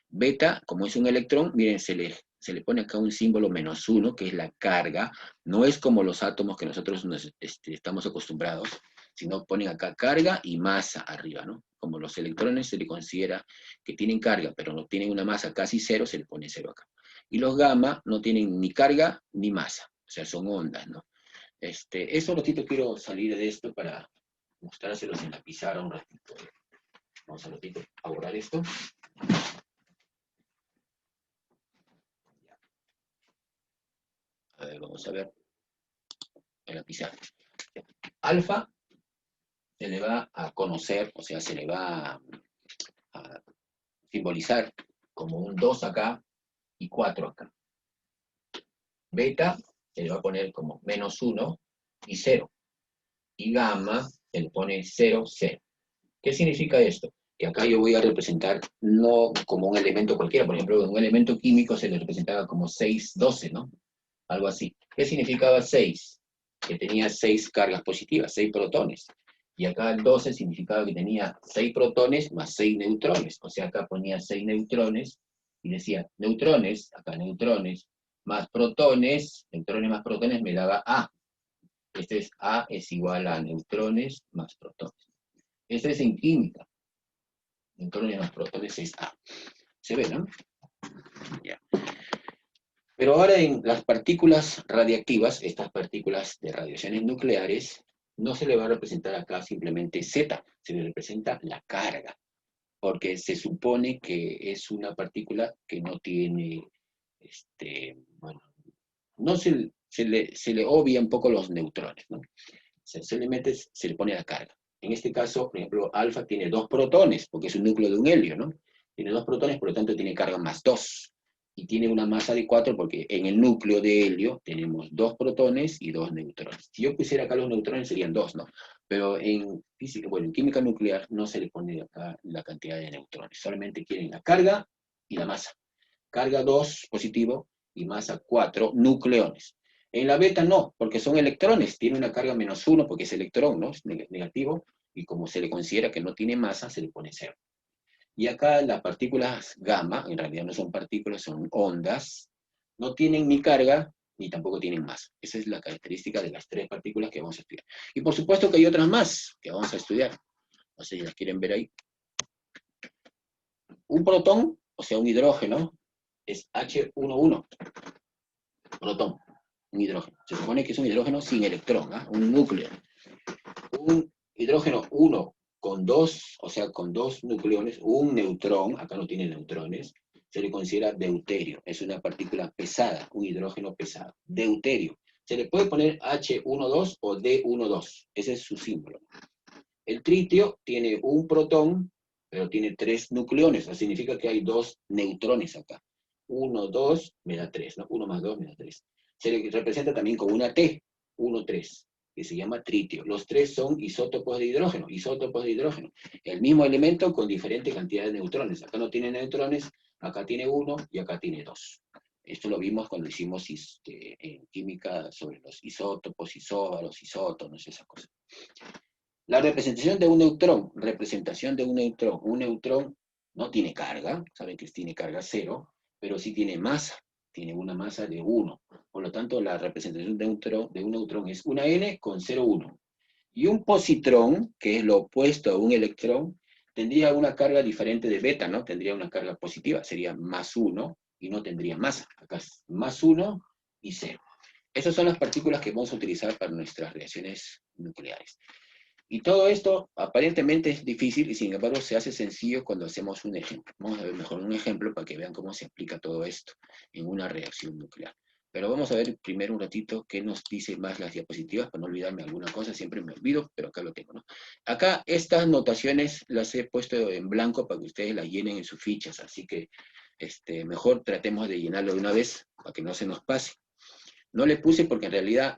[SPEAKER 1] Beta, como es un electrón, miren, se le pone acá un símbolo -1, que es la carga. No es como los átomos que nosotros estamos acostumbrados, sino ponen acá carga y masa arriba, ¿no? como los electrones se le considera que tienen carga, pero no tienen una masa casi cero, se le pone cero acá. Y los gamma no tienen ni carga ni masa, o sea, son ondas, ¿no? Eso un ratito quiero salir de esto para mostrárselos en la pizarra un ratito. Vamos a un ratito a borrar esto. A ver, vamos a ver en la pizarra. Alfa se le va a conocer, o sea, se le va a simbolizar como un 2 acá y 4 acá. Beta se le va a poner como -1 y 0. Y gamma se le pone 0, 0. ¿Qué significa esto? Que acá yo voy a representar no como un elemento cualquiera, por ejemplo, un elemento químico se le representaba como 6, 12, ¿no? Algo así. ¿Qué significaba 6? Que tenía 6 cargas positivas, 6 protones. Y acá el 12 significaba que tenía 6 protones más 6 neutrones. O sea, acá ponía 6 neutrones y decía neutrones, acá neutrones, más protones, neutrones más protones me daba A. Este es A es igual a neutrones más protones. Este es en química. Neutrones más protones es A. ¿Se ve, no? Ya. Pero ahora en las partículas radiactivas, estas partículas de radiaciones nucleares, no se le va a representar acá simplemente Z, se le representa la carga, porque se supone que es una partícula que no tiene, bueno, no se le obvia un poco los neutrones, ¿no? Se le pone la carga. En este caso, por ejemplo, alfa tiene 2 protones, porque es un núcleo de un helio, ¿no? Tiene 2 protones, por lo tanto tiene carga más 2. Y tiene una masa de 4 porque en el núcleo de helio tenemos 2 protones y 2 neutrones. Si yo pusiera acá los neutrones serían 2, ¿no? Pero en física, bueno, en química nuclear no se le pone acá la cantidad de neutrones. Solamente quieren la carga y la masa. Carga 2 positivo y masa 4 nucleones. En la beta no, porque son electrones, tiene una carga -1 porque es electrón, ¿no? Es negativo, y como se le considera que no tiene masa, se le pone 0. Y acá las partículas gamma, en realidad no son partículas, son ondas, no tienen ni carga, ni tampoco tienen masa. Esa es la característica de las 3 partículas que vamos a estudiar. Y por supuesto que hay otras más que vamos a estudiar. No sé si las quieren ver ahí. Un protón, o sea, un hidrógeno, es H11, protón, un hidrógeno. Se supone que es un hidrógeno sin electrón, ¿eh? Un núcleo. Un hidrógeno 1 con 2, o sea, con 2 nucleones, un neutrón, acá no tiene neutrones, se le considera deuterio. Es una partícula pesada, un hidrógeno pesado. Deuterio. Se le puede poner H12 o D12. Ese es su símbolo. El tritio tiene un protón, pero tiene 3 nucleones. Eso significa que hay 2 neutrones acá. 1, 2, me da 3, ¿no? 1 más 2 me da 3. Se le representa también con una T, 1, 3, que se llama tritio. Los 3 son isótopos de hidrógeno, El mismo elemento con diferente cantidad de neutrones. Acá no tiene neutrones, acá tiene 1 y acá tiene 2. Esto lo vimos cuando hicimos en química sobre los isótopos, isóbaros, isótonos, esas cosas. La representación de un neutrón no tiene carga, saben que tiene carga 0, pero sí tiene masa, tiene una masa de 1. Por lo tanto, la representación de un neutrón es una N con 0,1. Y un positrón, que es lo opuesto a un electrón, tendría una carga diferente de beta, ¿no? Tendría una carga positiva, sería +1 y no tendría masa. Acá es +1 y 0. Esas son las partículas que vamos a utilizar para nuestras reacciones nucleares. Y todo esto aparentemente es difícil y sin embargo se hace sencillo cuando hacemos un ejemplo. Vamos a ver mejor un ejemplo para que vean cómo se aplica todo esto en una reacción nuclear. Pero vamos a ver primero un ratito qué nos dice más las diapositivas, para no olvidarme alguna cosa, siempre me olvido, pero acá lo tengo, ¿no? Acá estas notaciones las he puesto en blanco para que ustedes las llenen en sus fichas, así que mejor tratemos de llenarlo de una vez para que no se nos pase. No le puse porque en realidad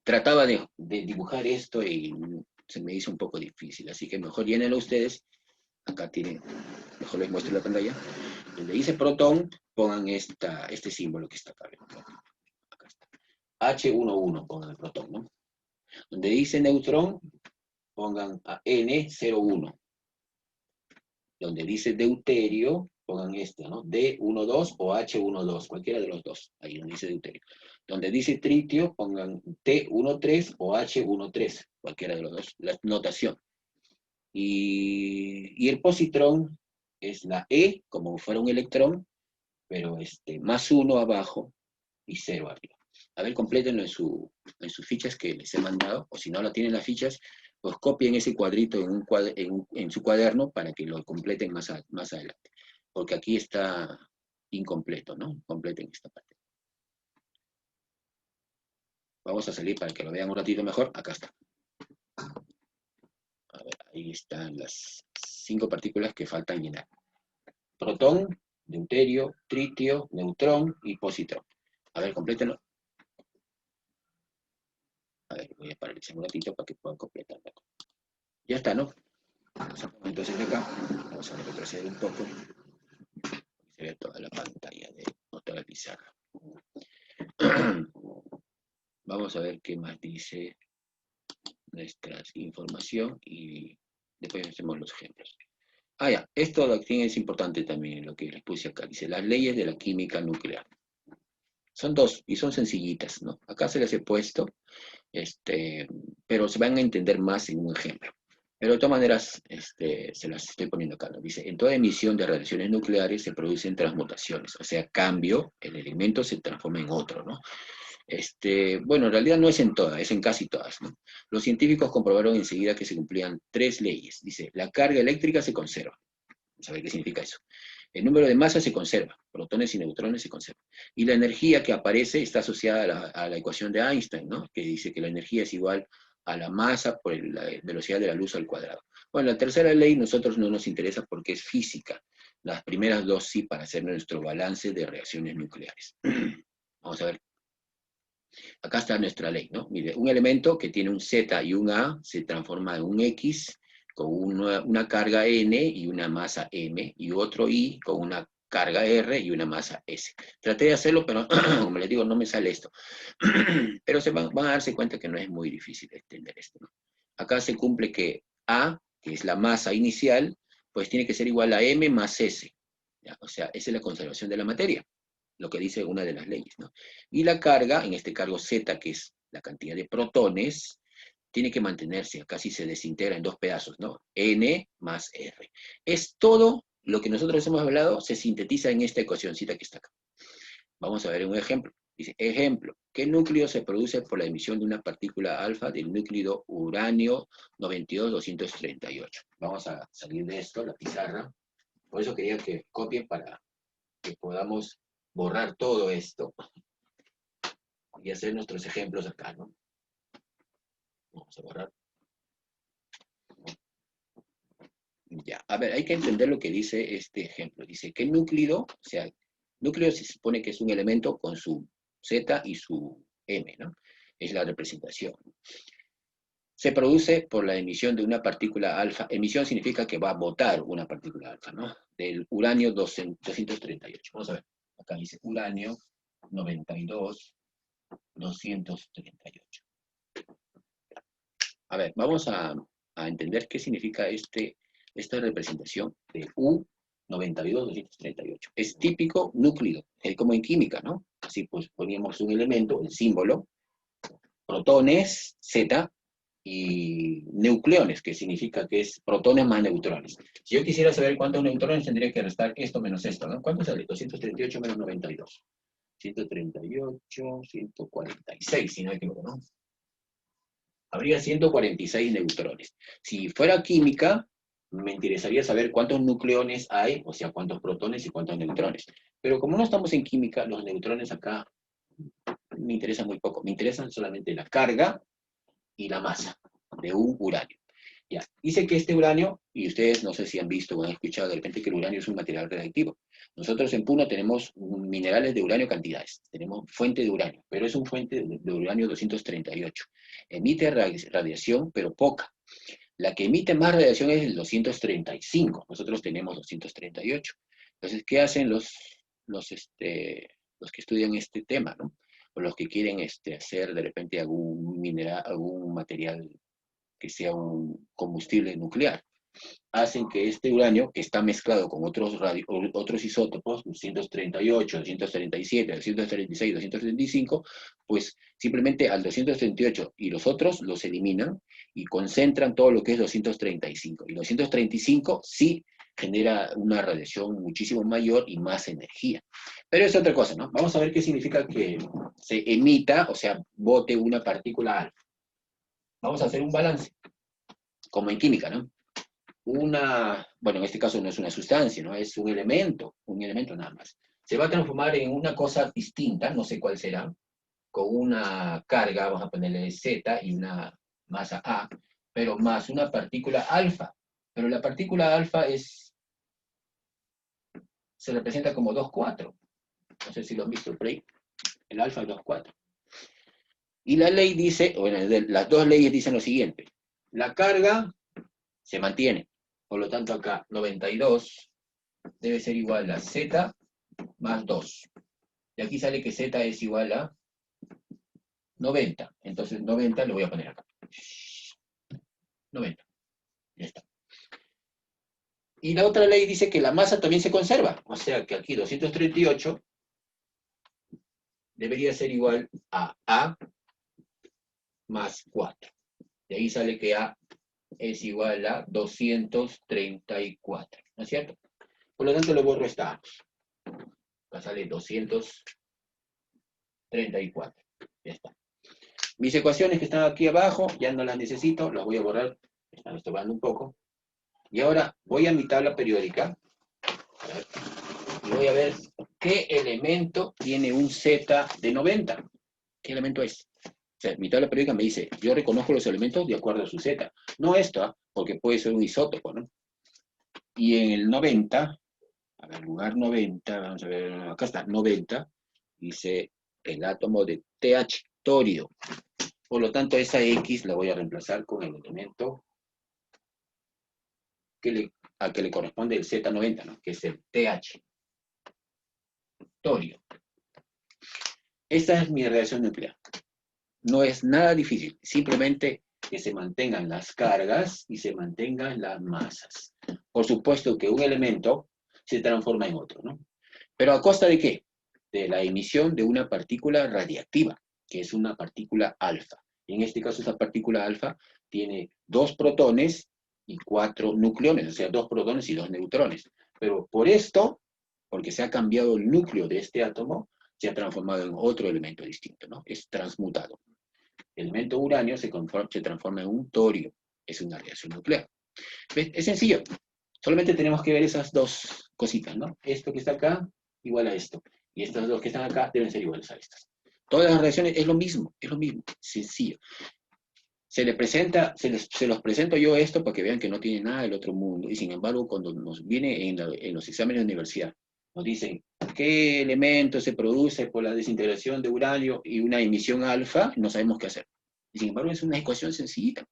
[SPEAKER 1] trataba de dibujar esto y se me hizo un poco difícil, así que mejor llénenlo ustedes. Acá tienen, mejor les muestro la pantalla. Donde dice protón, pongan este símbolo que está acá. Acá está. H11 pongan el protón, ¿no? Donde dice neutrón, pongan a N01. Donde dice deuterio, pongan ¿no? D12 o H12, cualquiera de los dos, ahí donde dice deuterio. Donde dice tritio, pongan T13 o H13, cualquiera de los dos, la notación. Y el positrón es la E, como fuera un electrón, pero más 1 abajo y 0 arriba. A ver, complétenlo en sus fichas que les he mandado, o si no la tienen las fichas, pues copien ese cuadrito en su cuaderno para que lo completen más adelante. Porque aquí está incompleto, ¿no? Completen esta parte. Vamos a salir para que lo vean un ratito mejor. Acá está. A ver, ahí están las 5 partículas que faltan llenar. Protón, deuterio, tritio, neutrón y positrón. A ver, complétenlo. A ver, voy a paralizar un ratito para que puedan completarlo. Ya está, ¿no? Sacamos entonces de acá. Vamos a retroceder un poco. Se ve toda la pantalla de toda la pizarra. Vamos a ver qué más dice nuestra información y después hacemos los ejemplos. Ah, ya, esto aquí es importante también, lo que les puse acá. Dice, las leyes de la química nuclear. Son dos, y son sencillitas, ¿no? Acá se las he puesto, pero se van a entender más en un ejemplo. Pero de todas maneras, se las estoy poniendo acá, ¿no? Dice, en toda emisión de radiaciones nucleares se producen transmutaciones, o sea, cambio, el elemento se transforma en otro, ¿no? Bueno, en realidad no es en todas, es en casi todas, ¿no? Los científicos comprobaron enseguida que se cumplían 3 leyes. Dice, la carga eléctrica se conserva. Vamos a ver qué significa eso. El número de masas se conserva, protones y neutrones se conservan. Y la energía que aparece está asociada a la ecuación de Einstein, ¿no? Que dice que la energía es igual a la masa por la velocidad de la luz al cuadrado. Bueno, la tercera ley nosotros no nos interesa porque es física. Las primeras dos sí para hacer nuestro balance de reacciones nucleares. Vamos a ver. Acá está nuestra ley, ¿no? Mire, un elemento que tiene un Z y un A se transforma en un X con una carga N y una masa M, y otro Y con una carga R y una masa S. Traté de hacerlo, pero como les digo, no me sale esto. Pero van a darse cuenta que no es muy difícil entender esto, ¿no? Acá se cumple que A, que es la masa inicial, pues tiene que ser igual a M más S. ¿Ya? O sea, esa es la conservación de la materia, lo que dice una de las leyes, ¿no? Y la carga, en este cargo Z, que es la cantidad de protones, tiene que mantenerse, casi se desintegra en dos pedazos, ¿no? N más R. Es todo lo que nosotros hemos hablado, se sintetiza en esta ecuacióncita que está acá. Vamos a ver un ejemplo. Dice, ejemplo, ¿qué núcleo se produce por la emisión de una partícula alfa del núcleo uranio 92-238? Vamos a salir de esto, la pizarra. Por eso quería que copien para que podamos borrar todo esto y hacer nuestros ejemplos acá, ¿no? Vamos a borrar. Ya, a ver, hay que entender lo que dice este ejemplo. Dice que el núcleo, o sea, núcleo se supone que es un elemento con su Z y su M, ¿no? Es la representación. Se produce por la emisión de una partícula alfa. Emisión significa que va a botar una partícula alfa, ¿no? Del uranio 238. Vamos a ver. Acá dice uranio 92-238. A ver, vamos a entender qué significa esta representación de U92-238. Es típico núcleo, como en química, ¿no? Así pues poníamos un elemento, el símbolo, protones, Z, y nucleones, que significa que es protones más neutrones. Si yo quisiera saber cuántos neutrones, tendría que restar esto menos esto, ¿no? ¿Cuánto sale? 238 menos 92. 138, 146, si no me equivoco, ¿no? Habría 146 neutrones. Si fuera química, me interesaría saber cuántos nucleones hay, o sea, cuántos protones y cuántos neutrones. Pero como no estamos en química, los neutrones acá me interesan muy poco. Me interesan solamente la carga y la masa de un uranio. Ya. Dice que este uranio, y ustedes no sé si han visto o han escuchado de repente que el uranio es un material radiactivo. Nosotros en Puno tenemos minerales de uranio cantidades, tenemos fuente de uranio, pero es un fuente de uranio 238. Emite radiación, pero poca. La que emite más radiación es el 235, nosotros tenemos 238. Entonces, ¿qué hacen los que estudian este tema, ¿no? O los que quieren hacer de repente algún mineral, algún material que sea un combustible nuclear? hacen que este uranio, que está mezclado con otros isótopos, 238, 237, 236, 235, pues simplemente al 238 y los otros los eliminan y concentran todo lo que es 235. Y 235 sí genera una radiación muchísimo mayor y más energía. Pero es otra cosa, ¿no? Vamos a ver qué significa que se emita, o sea, bote una partícula alfa. Vamos a hacer un balance, como en química, ¿no? Bueno, en este caso no es una sustancia, ¿no? Es un elemento nada más. Se va a transformar en una cosa distinta, no sé cuál será, con una carga, vamos a ponerle Z y una masa A, pero más una partícula alfa. Pero la partícula alfa se representa como 2,4. No sé si lo han visto por ahí. El alfa es 2,4. Y la ley dice, bueno, las dos leyes dicen lo siguiente. La carga se mantiene. Por lo tanto, acá 92 debe ser igual a Z más 2. Y aquí sale que Z es igual a 90. Entonces 90 lo voy a poner acá. 90. Ya está. Y la otra ley dice que la masa también se conserva. O sea que aquí 238 debería ser igual a A más 4. De ahí sale que A es igual a 234. ¿No es cierto? Por lo tanto, le borro esta A. Acá sale 234. Ya está. Mis ecuaciones que están aquí abajo, ya no las necesito, las voy a borrar. Están estorbando un poco. Y ahora voy a mi tabla periódica. A ver, y voy a ver qué elemento tiene un Z de 90. ¿Qué elemento es? O sea, mi tabla periódica me dice, yo reconozco los elementos de acuerdo a su Z. No esta, porque puede ser un isótopo, ¿no? Y en el 90, a ver, lugar 90, vamos a ver, acá está, 90, dice el átomo de TH, torio. Por lo tanto, esa X la voy a reemplazar con el elemento al que le corresponde el Z90, ¿no? Que es el TH, torio. Esta es mi reacción nuclear. No es nada difícil, simplemente que se mantengan las cargas y se mantengan las masas. Por supuesto que un elemento se transforma en otro, ¿no? ¿Pero a costa de qué? De la emisión de una partícula radiactiva, que es una partícula alfa. En este caso, esa partícula alfa tiene 2 protones y 4 nucleones, o sea, 2 protones y 2 neutrones. Pero por esto, porque se ha cambiado el núcleo de este átomo, se ha transformado en otro elemento distinto, ¿no? Es transmutado. El elemento uranio se transforma en un torio, es una reacción nuclear. ¿Ves? Es sencillo, solamente tenemos que ver esas dos cositas, ¿no? Esto que está acá, igual a esto. Y estas dos que están acá deben ser iguales a estas. Todas las reacciones es lo mismo, sencillo. Se los presento yo esto para que vean que no tiene nada del otro mundo. Y sin embargo, cuando nos viene en los exámenes de universidad, nos dicen qué elemento se produce por la desintegración de uranio y una emisión alfa, no sabemos qué hacer. Y sin embargo, es una ecuación sencillita.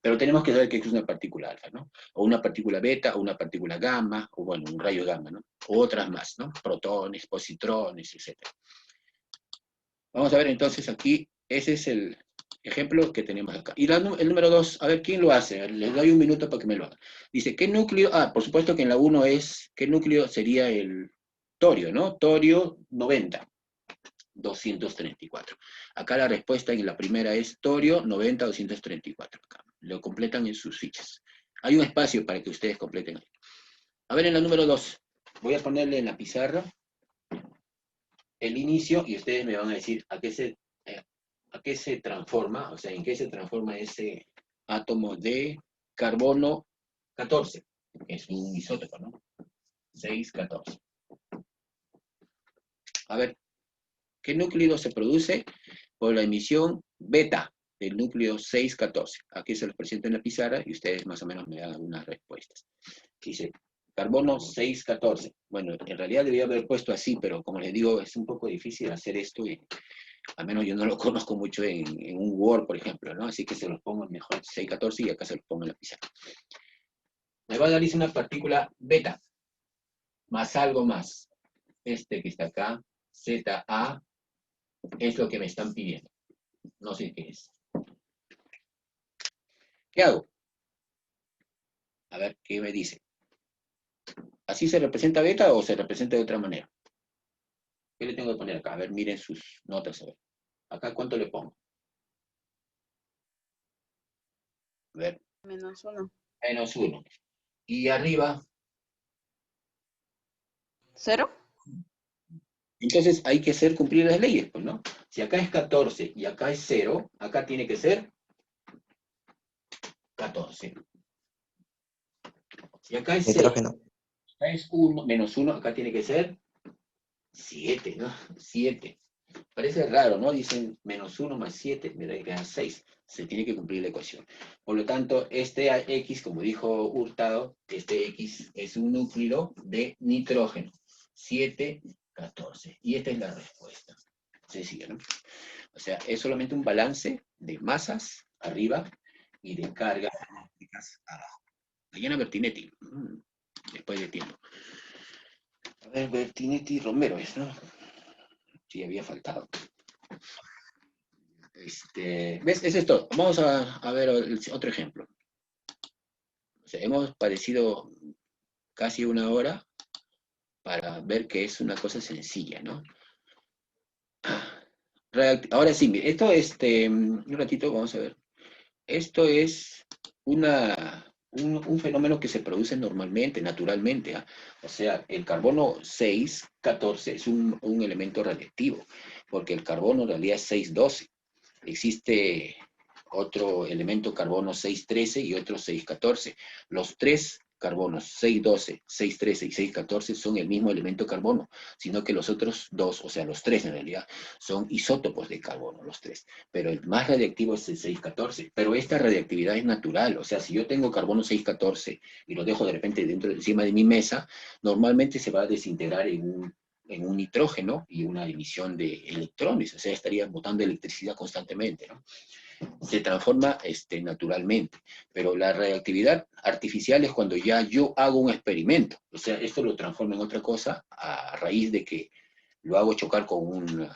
[SPEAKER 1] Pero tenemos que saber qué es una partícula alfa, ¿no? O una partícula beta, o una partícula gamma, o bueno, un rayo gamma, ¿no? O otras más, ¿no? Protones, positrones, etc. Vamos a ver entonces aquí, ese es el ejemplo que tenemos acá. Y el número 2, a ver, ¿quién lo hace? Les doy un minuto para que me lo haga. Dice, ¿qué núcleo? Ah, por supuesto que en la 1 es, ¿qué núcleo sería el torio, ¿no? Torio 90. 234. Acá la respuesta en la primera es torio 90, 234. Acá. Lo completan en sus fichas. Hay un espacio para que ustedes completen. A ver, en la número 2, voy a ponerle en la pizarra el inicio y ustedes me van a decir a qué se transforma, o sea, en qué se transforma ese átomo de carbono 14, que es un isótopo, ¿no? 6,14. A ver, ¿qué núcleo se produce por la emisión beta del núcleo 6,14? Aquí se los presento en la pizarra y ustedes más o menos me dan algunas respuestas. Dice, carbono 6,14. Bueno, en realidad debería haber puesto así, pero como les digo, es un poco difícil hacer esto y al menos yo no lo conozco mucho en un Word, por ejemplo, ¿no? Así que se los pongo mejor 6,14 y acá se los pongo en la pizarra. Me va a dar una partícula beta, más algo más. Este que está acá, ZA, es lo que me están pidiendo. No sé qué es. ¿Qué hago? A ver, ¿qué me dice? ¿Así se representa beta o se representa de otra manera? ¿Qué le tengo que poner acá? A ver, miren sus notas. A ver. Acá, ¿cuánto le pongo? A ver,
[SPEAKER 4] -1.
[SPEAKER 1] -1. Y arriba,
[SPEAKER 4] ¿0?
[SPEAKER 1] entonces hay que hacer cumplir las leyes, pues, ¿no? Si acá es 14 y acá es 0, acá tiene que ser 14. Si acá es 0,
[SPEAKER 5] Nitrógeno.
[SPEAKER 1] acá es 1, -1, acá tiene que ser 7, ¿no? 7. Parece raro, ¿no? Dicen -1 más 7, me da que quedar 6. Se tiene que cumplir la ecuación. Por lo tanto, este X, como dijo Hurtado, este X es un núcleo de nitrógeno. 7, 14. Y esta es la respuesta. Sencilla, ¿no? O sea, es solamente un balance de masas arriba y de cargas eléctricas abajo. Diana Bertinetti, después de tiempo. A ver, Bertinetti Romero es, ¿no? Sí, había faltado. ¿Ves? Eso es todo. Vamos a ver otro ejemplo. O sea, hemos parecido casi una hora para ver que es una cosa sencilla, ¿no? Ahora sí, mire, esto, un ratito, vamos a ver. Esto es un fenómeno que se produce normalmente, naturalmente. ¿Ah? O sea, el carbono 6,14 es un elemento radiactivo, porque el carbono en realidad es 6,12. Existe otro elemento carbono 6,13 y otro 6,14. Los tres carbonos 6,12, 6,13 y 6,14 son el mismo elemento carbono, sino que los otros dos, o sea, los tres en realidad, son isótopos de carbono, los tres. Pero el más radiactivo es el 6,14. Pero esta radiactividad es natural, o sea, si yo tengo carbono 6,14 y lo dejo de repente encima de mi mesa, normalmente se va a desintegrar en un nitrógeno y una emisión de electrones, o sea, estaría botando electricidad constantemente, ¿no? Se transforma naturalmente, pero la reactividad artificial es cuando ya yo hago un experimento, o sea, esto lo transforma en otra cosa a raíz de que lo hago chocar con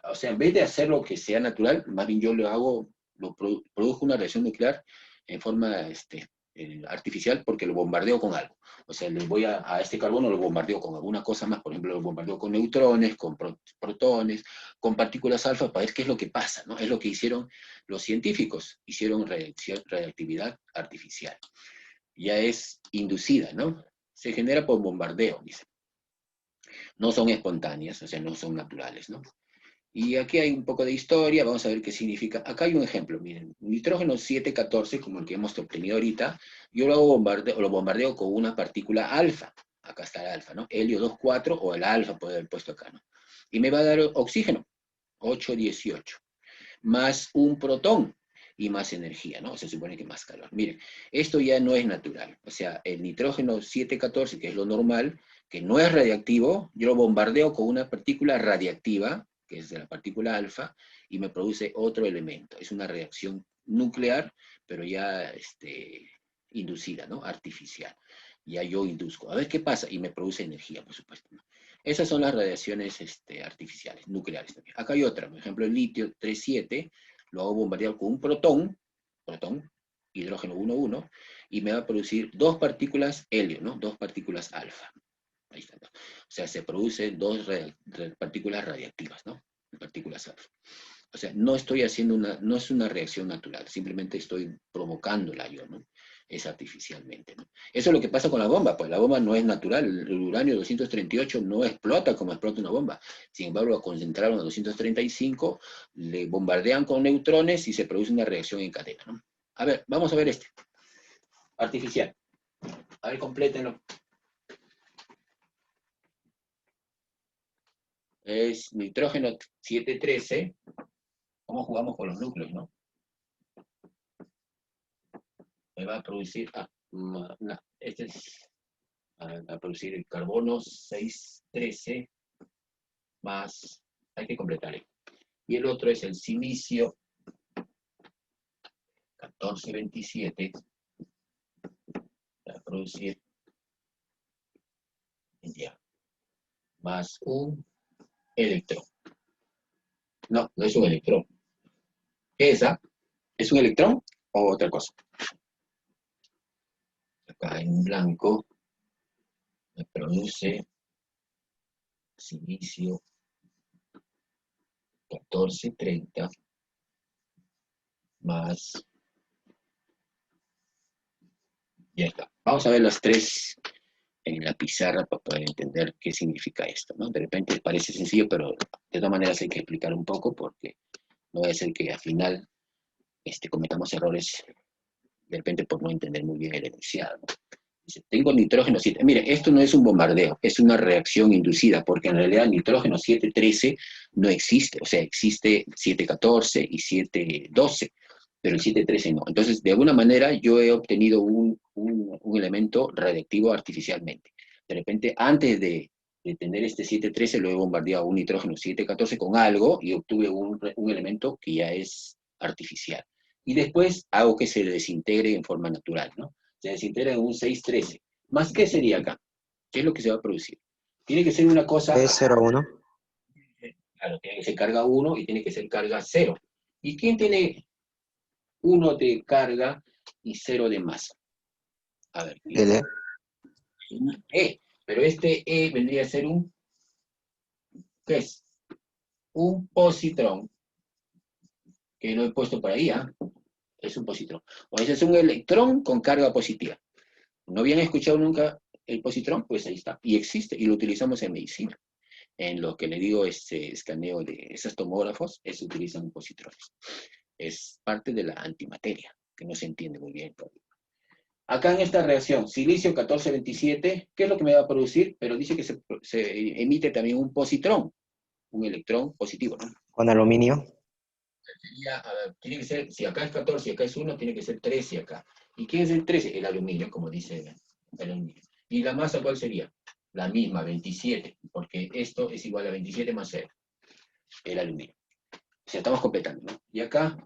[SPEAKER 1] o sea, en vez de hacerlo que sea natural, más bien yo produzco una reacción nuclear en forma artificial porque lo bombardeo con algo. O sea, le voy a este carbono lo bombardeo con alguna cosa más, por ejemplo, lo bombardeo con neutrones, con protones, con partículas alfa, para ver qué es lo que pasa, ¿no? Es lo que hicieron los científicos, hicieron reactividad artificial. Ya es inducida, ¿no? Se genera por bombardeo, dice. No son espontáneas, o sea, no son naturales, ¿no? Y aquí hay un poco de historia, vamos a ver qué significa. Acá hay un ejemplo, miren, nitrógeno 7,14, como el que hemos obtenido ahorita, yo lo bombardeo con una partícula alfa. Acá está el alfa, ¿no? Helio 2,4 o el alfa puede haber puesto acá, ¿no? Y me va a dar oxígeno, 8,18, más un protón y más energía, ¿no? Se supone que más calor. Miren, esto ya no es natural. O sea, el nitrógeno 7,14, que es lo normal, que no es radiactivo, yo lo bombardeo con una partícula radiactiva, que es de la partícula alfa, y me produce otro elemento. Es una reacción nuclear, pero ya inducida, ¿no? Artificial. Ya yo induzco. A ver qué pasa, y me produce energía, por supuesto, ¿no? Esas son las radiaciones artificiales, nucleares también. Acá hay otra, por ejemplo, el litio 3,7, lo hago bombardear con un protón, hidrógeno 1,1, y me va a producir dos partículas helio, ¿no? Dos partículas alfa. Ahí está, ¿no? O sea, se producen dos partículas radiactivas, ¿no? Partículas alfa. O sea, no estoy haciendo no es una reacción natural, simplemente estoy provocándola yo, ¿no? Es artificialmente, ¿no? Eso es lo que pasa con la bomba, pues la bomba no es natural, el uranio 238 no explota como explota una bomba, sin embargo lo concentraron a 235, le bombardean con neutrones y se produce una reacción en cadena, ¿no? A ver, vamos a ver artificial. A ver, complétenlo. Es nitrógeno 7,13. ¿Cómo jugamos con los núcleos, no? Me va a producir, no, este es a producir el carbono 6,13 más, hay que completar. Y el otro es el silicio 14,27 para producir ya, más un electrón. No, no es un electrón. ¿Qué es esa? ¿Es un electrón o otra cosa? acá en blanco, me produce silicio 1430 más, ya está. Vamos a ver las tres en la pizarra para poder entender qué significa esto, ¿no? De repente parece sencillo, pero de todas maneras hay que explicar un poco porque no debe ser que al final cometamos errores de repente por no entender muy bien el enunciado, ¿no? Dice, tengo nitrógeno 7. Mire, esto no es un bombardeo, es una reacción inducida, porque en realidad nitrógeno 713 no existe, o sea, existe 714 y 712, pero el 713 no. Entonces, de alguna manera, yo he obtenido un elemento radiactivo artificialmente. De repente, antes de tener este 713, lo he bombardeado un nitrógeno 714 con algo y obtuve un elemento que ya es artificial. Y después hago que se desintegre en forma natural, ¿no? Se desintegra en un 613. ¿Más qué sería acá? ¿Qué es lo que se va a producir? Tiene que ser una cosa,
[SPEAKER 4] Es 0,1.
[SPEAKER 1] claro, tiene que ser carga 1 y tiene que ser carga 0. ¿Y quién tiene 1 de carga y 0 de masa? A ver,
[SPEAKER 4] L.
[SPEAKER 1] un E. Pero este E vendría a ser un, ¿qué es? Un positrón, que lo he puesto por ahí, ¿ah? Es un positrón. O ese es un electrón con carga positiva. ¿No habían escuchado nunca el positrón? Pues ahí está. Y existe, y lo utilizamos en medicina. En lo que le digo, escaneo de esos tomógrafos, se utilizan positrones. Es parte de la antimateria, que no se entiende muy bien. Acá en esta reacción, silicio 1427, ¿qué es lo que me va a producir? Pero dice que se emite también un positrón, un electrón positivo, ¿no?
[SPEAKER 4] Con aluminio.
[SPEAKER 1] Sería, a ver, tiene que ser, si acá es 14 y acá es 1, tiene que ser 13 acá. ¿Y quién es el 13? El aluminio, como dice el aluminio. ¿Y la masa cuál sería? La misma, 27, porque esto es igual a 27 más 0, el aluminio. O sea, estamos completando, ¿no? Y acá,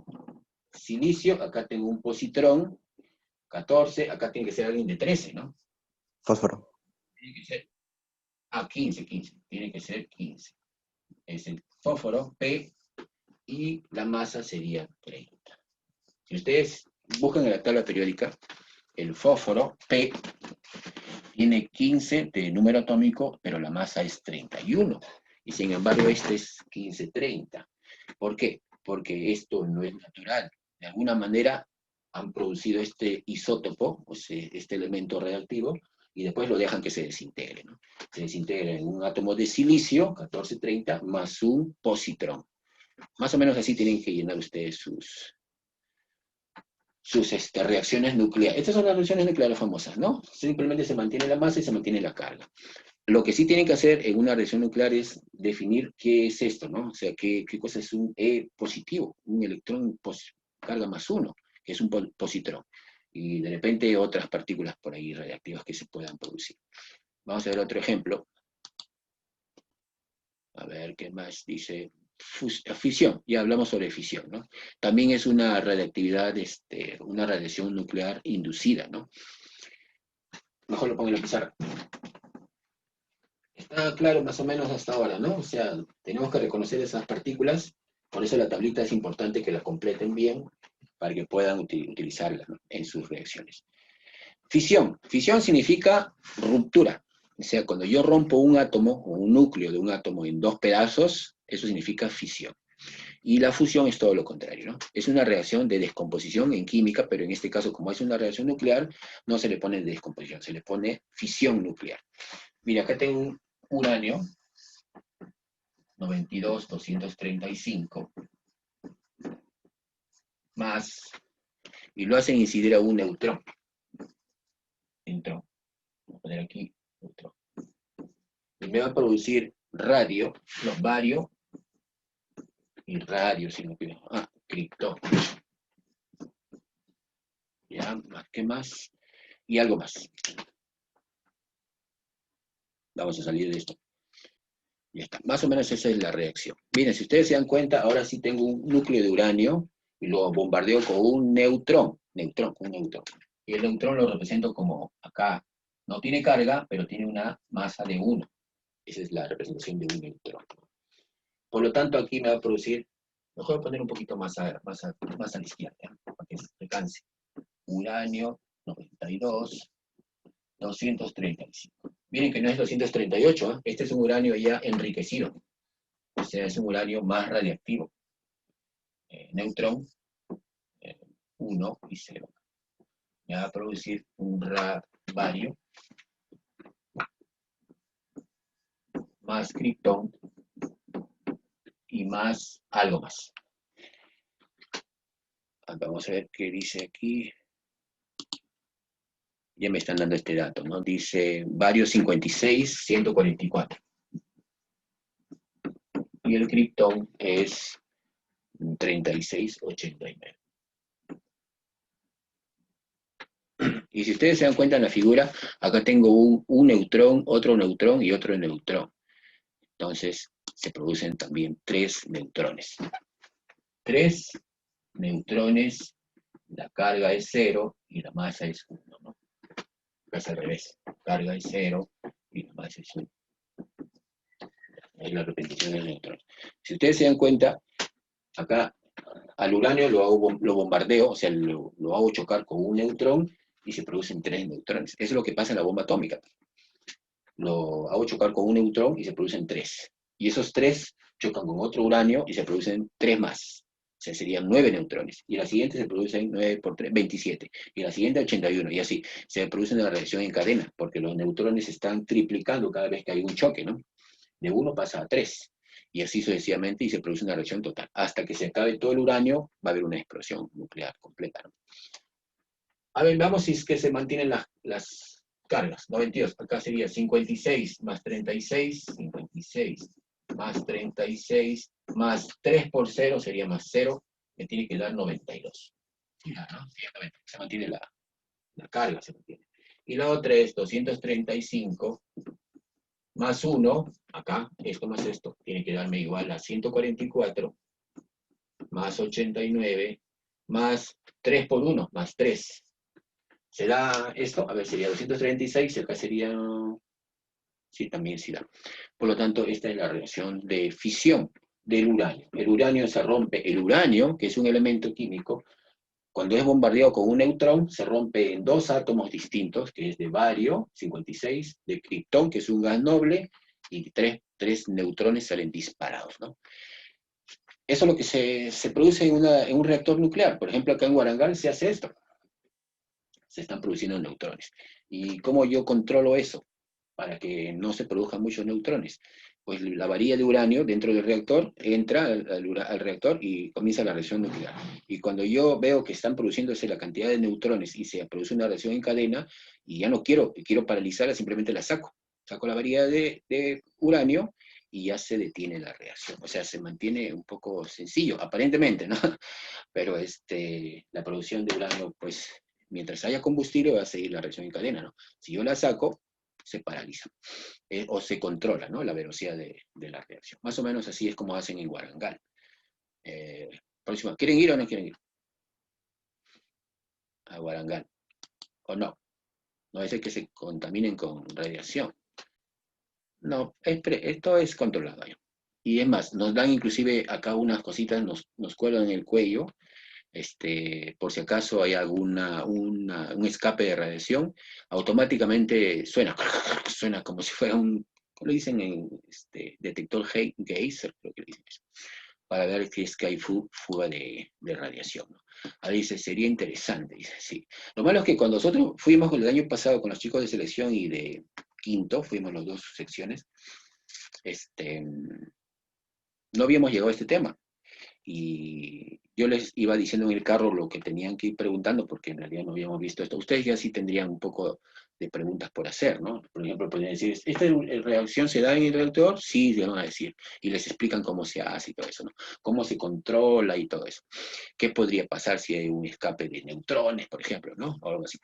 [SPEAKER 1] silicio, acá tengo un positrón, 14, acá tiene que ser alguien de 13, ¿no?
[SPEAKER 4] Fósforo.
[SPEAKER 1] Tiene que ser, 15, tiene que ser 15. Es el fósforo, P, y la masa sería 30. Si ustedes buscan en la tabla periódica, el fósforo, P, tiene 15 de número atómico, pero la masa es 31. Y sin embargo, este es 1530. ¿Por qué? Porque esto no es natural. De alguna manera han producido este isótopo, o sea, este elemento reactivo, y después lo dejan que se desintegre, ¿no? Se desintegra en un átomo de silicio, 1430, más un positrón. Más o menos así tienen que llenar ustedes sus reacciones nucleares. Estas son las reacciones nucleares famosas, ¿no? Simplemente se mantiene la masa y se mantiene la carga. Lo que sí tienen que hacer en una reacción nuclear es definir qué es esto, ¿no? O sea, qué cosa es un E positivo, un electrón carga más 1, que es un positrón. Y de repente otras partículas por ahí radiactivas que se puedan producir. Vamos a ver otro ejemplo. A ver, ¿qué más dice? Fisión, ya hablamos sobre fisión, ¿no? También es una radiactividad, una radiación nuclear inducida, ¿no? Mejor lo pongo en la pizarra. Está claro más o menos hasta ahora, ¿no? O sea, tenemos que reconocer esas partículas, por eso la tablita es importante que la completen bien para que puedan utilizarla, ¿no?, en sus reacciones. Fisión. Fisión significa ruptura. O sea, cuando yo rompo un átomo o un núcleo de un átomo en dos pedazos, eso significa fisión. Y la fusión es todo lo contrario, ¿no? Es una reacción de descomposición en química, pero en este caso, como es una reacción nuclear, no se le pone descomposición, se le pone fisión nuclear. Mira, acá tengo un uranio, 92-235, más, y lo hacen incidir a un neutrón. Neutrón. Voy a poner aquí, neutrón. Y me va a producir radio, no, bario, y radio, si no quiero. Criptón. Ya, más, ¿qué más? Y algo más. Vamos a salir de esto. Ya está. Más o menos esa es la reacción. Miren, si ustedes se dan cuenta, ahora sí tengo un núcleo de uranio y lo bombardeo con un neutrón. Un neutrón. Y el neutrón lo represento como acá. No tiene carga, pero tiene una masa de 1. Esa es la representación de un neutrón. Por lo tanto, aquí me va a producir, mejor voy a poner un poquito más a la izquierda, para que se canse. Uranio 92, 235. Miren que no es 238, ¿eh? Este es un uranio ya enriquecido. O sea, es un uranio más radiactivo. Neutrón, 1 y 0. Me va a producir un bario más criptón y más algo más. Vamos a ver qué dice aquí. Ya me están dando este dato, ¿no? Dice bario 56, 144. Y el criptón es 36, 89. Y si ustedes se dan cuenta en la figura, acá tengo un neutrón y otro neutrón. Entonces, se producen también 3 neutrones. 3 neutrones, la carga es 0 y la masa es 1, ¿no? Acá es al revés, la carga es 0 y la masa es 1. Es la repetición de neutrones. Si ustedes se dan cuenta, acá al uranio lo bombardeo, o sea, lo hago chocar con un neutrón y se producen 3 neutrones. Eso es lo que pasa en la bomba atómica. Lo hago chocar con un neutrón y se producen 3. Y esos 3 chocan con otro uranio y se producen 3 más. O sea, serían 9 neutrones. Y la siguiente se producen 9 por 3, 27. Y la siguiente 81. Y así. Se produce una reacción en cadena, porque los neutrones se están triplicando cada vez que hay un choque, ¿no? De 1 pasa a 3. Y así sucesivamente y se produce una reacción total. Hasta que se acabe todo el uranio, va a haber una explosión nuclear completa, ¿no? A ver, veamos si es que se mantienen las cargas. 92, acá sería 56 más 36, 56 más 36 más 3 por 0 sería más 0, me tiene que dar 92. Ya, ¿no? Ciertamente, se mantiene la carga, se mantiene. Y la otra es 235 más 1, acá, esto más esto, tiene que darme igual a 144 más 89 más 3 por 1, más 3. ¿Será esto? A ver, sería 236, acá sería... Sí, también sí da. Por lo tanto, esta es la reacción de fisión del uranio. El uranio se rompe, el uranio, que es un elemento químico, cuando es bombardeado con un neutrón, se rompe en 2 átomos distintos, que es de bario, 56, de criptón, que es un gas noble, y 3 neutrones salen disparados, ¿no? Eso es lo que se produce en un reactor nuclear. Por ejemplo, acá en Warangal se hace esto. Se están produciendo neutrones. ¿Y cómo yo controlo eso? Para que no se produzcan muchos neutrones. Pues la varilla de uranio dentro del reactor entra al reactor y comienza la reacción nuclear. Y cuando yo veo que están produciéndose la cantidad de neutrones y se produce una reacción en cadena, y ya no quiero paralizarla, simplemente la saco. Saco la varilla de uranio y ya se detiene la reacción. O sea, se mantiene un poco sencillo, aparentemente, ¿no? Pero la producción de uranio, pues, mientras haya combustible va a seguir la reacción en cadena, ¿no? Si yo la saco, se paraliza. O se controla, ¿no? La velocidad de la reacción. Más o menos así es como hacen en Warangal. Próxima. ¿Quieren ir o no quieren ir? A Warangal. ¿O no? No es que se contaminen con radiación. No, esto es controlado. ¿Ya? Y es más, nos dan inclusive acá unas cositas, nos cuelgan en el cuello, por si acaso hay un escape de radiación, automáticamente suena como si fuera ¿cómo le dicen en detector Geyser? Creo que le dicen eso, para ver si es que hay fuga de radiación, ¿no? Ahí dice, sería interesante, dice, sí. Lo malo es que cuando nosotros fuimos el año pasado con los chicos de selección y de quinto, fuimos las 2 secciones, no habíamos llegado a este tema. Y yo les iba diciendo en el carro lo que tenían que ir preguntando, porque en realidad no habíamos visto esto. Ustedes ya sí tendrían un poco de preguntas por hacer, ¿no? Por ejemplo, podrían decir, ¿esta reacción se da en el reactor? Sí, le van a decir. Y les explican cómo se hace y todo eso, ¿no? Cómo se controla y todo eso. ¿Qué podría pasar si hay un escape de neutrones, por ejemplo, ¿no? O algo así.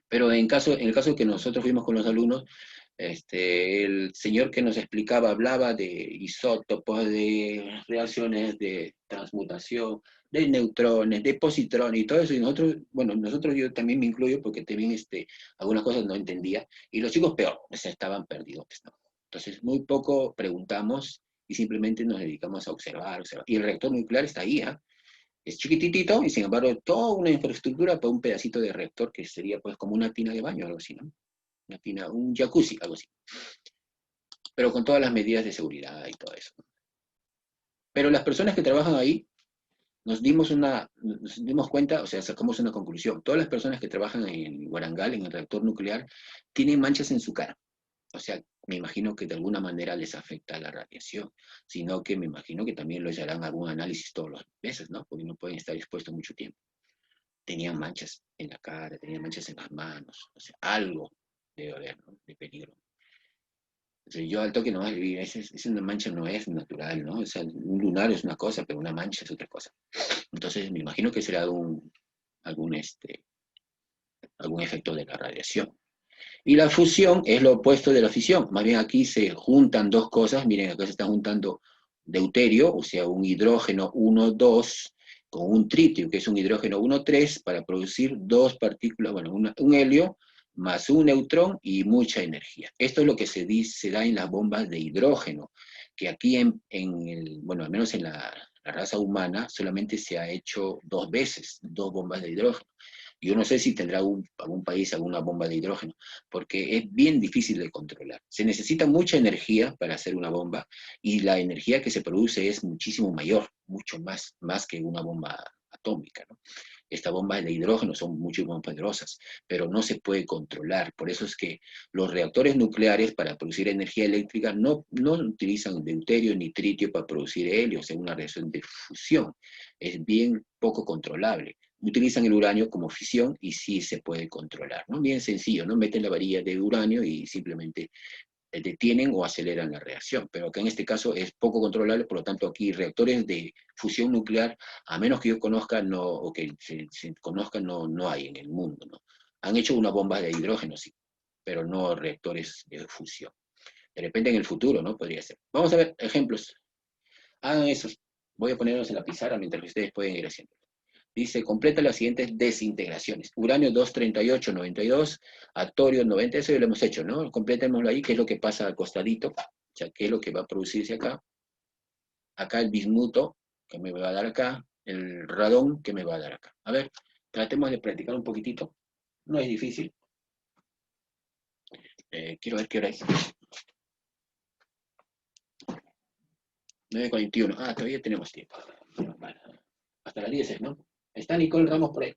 [SPEAKER 1] Pero en el caso que nosotros fuimos con los alumnos, el señor que nos explicaba hablaba de isótopos, de reacciones de transmutación, de neutrones, de positrones y todo eso. Y nosotros, bueno, yo también me incluyo porque también algunas cosas no entendía. Y los chicos peor, se estaban perdidos, ¿no? Entonces, muy poco preguntamos y simplemente nos dedicamos a observar, observar. Y el reactor nuclear está ahí, ¿ah? Es chiquititito y sin embargo toda una infraestructura para un pedacito de reactor que sería pues como una tina de baño, algo así, ¿no? un jacuzzi, algo así. Pero con todas las medidas de seguridad y todo eso. Pero las personas que trabajan ahí, nos dimos cuenta, o sea, sacamos una conclusión. Todas las personas que trabajan en Warangal, en el reactor nuclear, tienen manchas en su cara. O sea, me imagino que de alguna manera les afecta la radiación, sino que me imagino que también les harán algún análisis todos los meses, ¿no? Porque no pueden estar expuestos mucho tiempo. Tenían manchas en la cara, tenían manchas en las manos, o sea, algo debe haber, ¿no? De peligro. O sea, yo al toque nomás le vi, una mancha no es natural, ¿no? O sea, un lunar es una cosa, pero una mancha es otra cosa. Entonces me imagino que será algún efecto de la radiación. Y la fusión es lo opuesto de la fisión. Más bien aquí se juntan dos cosas. Miren, acá se está juntando deuterio, o sea, un hidrógeno 1,2 con un tritio, que es un hidrógeno 1,3, para producir dos partículas, bueno, un helio más un neutrón y mucha energía. Esto es lo que se da en las bombas de hidrógeno, que aquí bueno, al menos en la raza humana solamente se ha hecho 2 veces, 2 bombas de hidrógeno. Yo no sé si tendrá algún país alguna bomba de hidrógeno, porque es bien difícil de controlar. Se necesita mucha energía para hacer una bomba, y la energía que se produce es muchísimo mayor, mucho más que una bomba atómica, ¿no? Estas bombas de hidrógeno son mucho más poderosas, pero no se puede controlar. Por eso es que los reactores nucleares para producir energía eléctrica no utilizan deuterio ni tritio para producir helio, o sea, una reacción de fusión. Es bien poco controlable. Utilizan el uranio como fisión y sí se puede controlar, ¿no? Bien sencillo, ¿no? Meten la varilla de uranio y simplemente detienen o aceleran la reacción, pero acá en este caso es poco controlable, por lo tanto aquí reactores de fusión nuclear, a menos que yo conozca, no, o que se conozca, no hay en el mundo, ¿no? Han hecho una bomba de hidrógeno, sí, pero no reactores de fusión. De repente en el futuro, ¿no? Podría ser. Vamos a ver ejemplos. Hagan esos. Voy a ponerlos en la pizarra mientras que ustedes pueden ir haciendo. Dice, completa las siguientes desintegraciones. Uranio 238,92, a torio 90, eso ya lo hemos hecho, ¿no? Completémoslo ahí, qué es lo que pasa al costadito, o sea, qué es lo que va a producirse acá. Acá el bismuto, que me va a dar acá, el radón, que me va a dar acá. A ver, tratemos de practicar un poquitito. No es difícil. Quiero ver qué hora es. 9:41. Ah, todavía tenemos tiempo. Hasta las 10, ¿no? Está Nicole Ramos por ahí.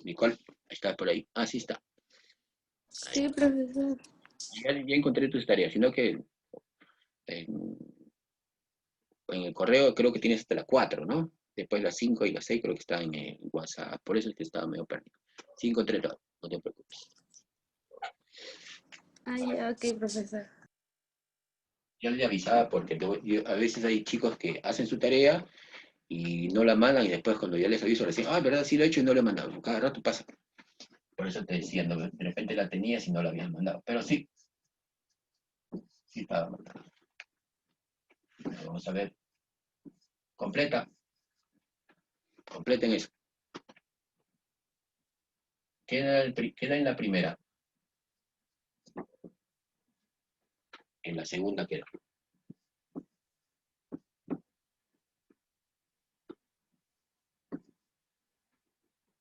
[SPEAKER 1] Nicole, ¿está por ahí? Ah, sí está.
[SPEAKER 5] Sí, profesor.
[SPEAKER 1] Ya encontré tus tareas, sino que en el correo creo que tienes hasta las 4, ¿no? Después las 5 y las 6 creo que están en WhatsApp, por eso es que estaba medio perdido. 5 entre todo, no te preocupes.
[SPEAKER 5] Ya, ok, profesor.
[SPEAKER 1] Yo le avisaba porque a veces hay chicos que hacen su tarea y no la mandan, y después cuando ya les aviso recién, verdad, sí lo he hecho y no lo he mandado. Cada rato pasa. Por eso te decía, de repente la tenías y no la habías mandado. Pero sí, sí estaba mandado. Vamos a ver. Completen eso. Queda en la primera. En la segunda queda.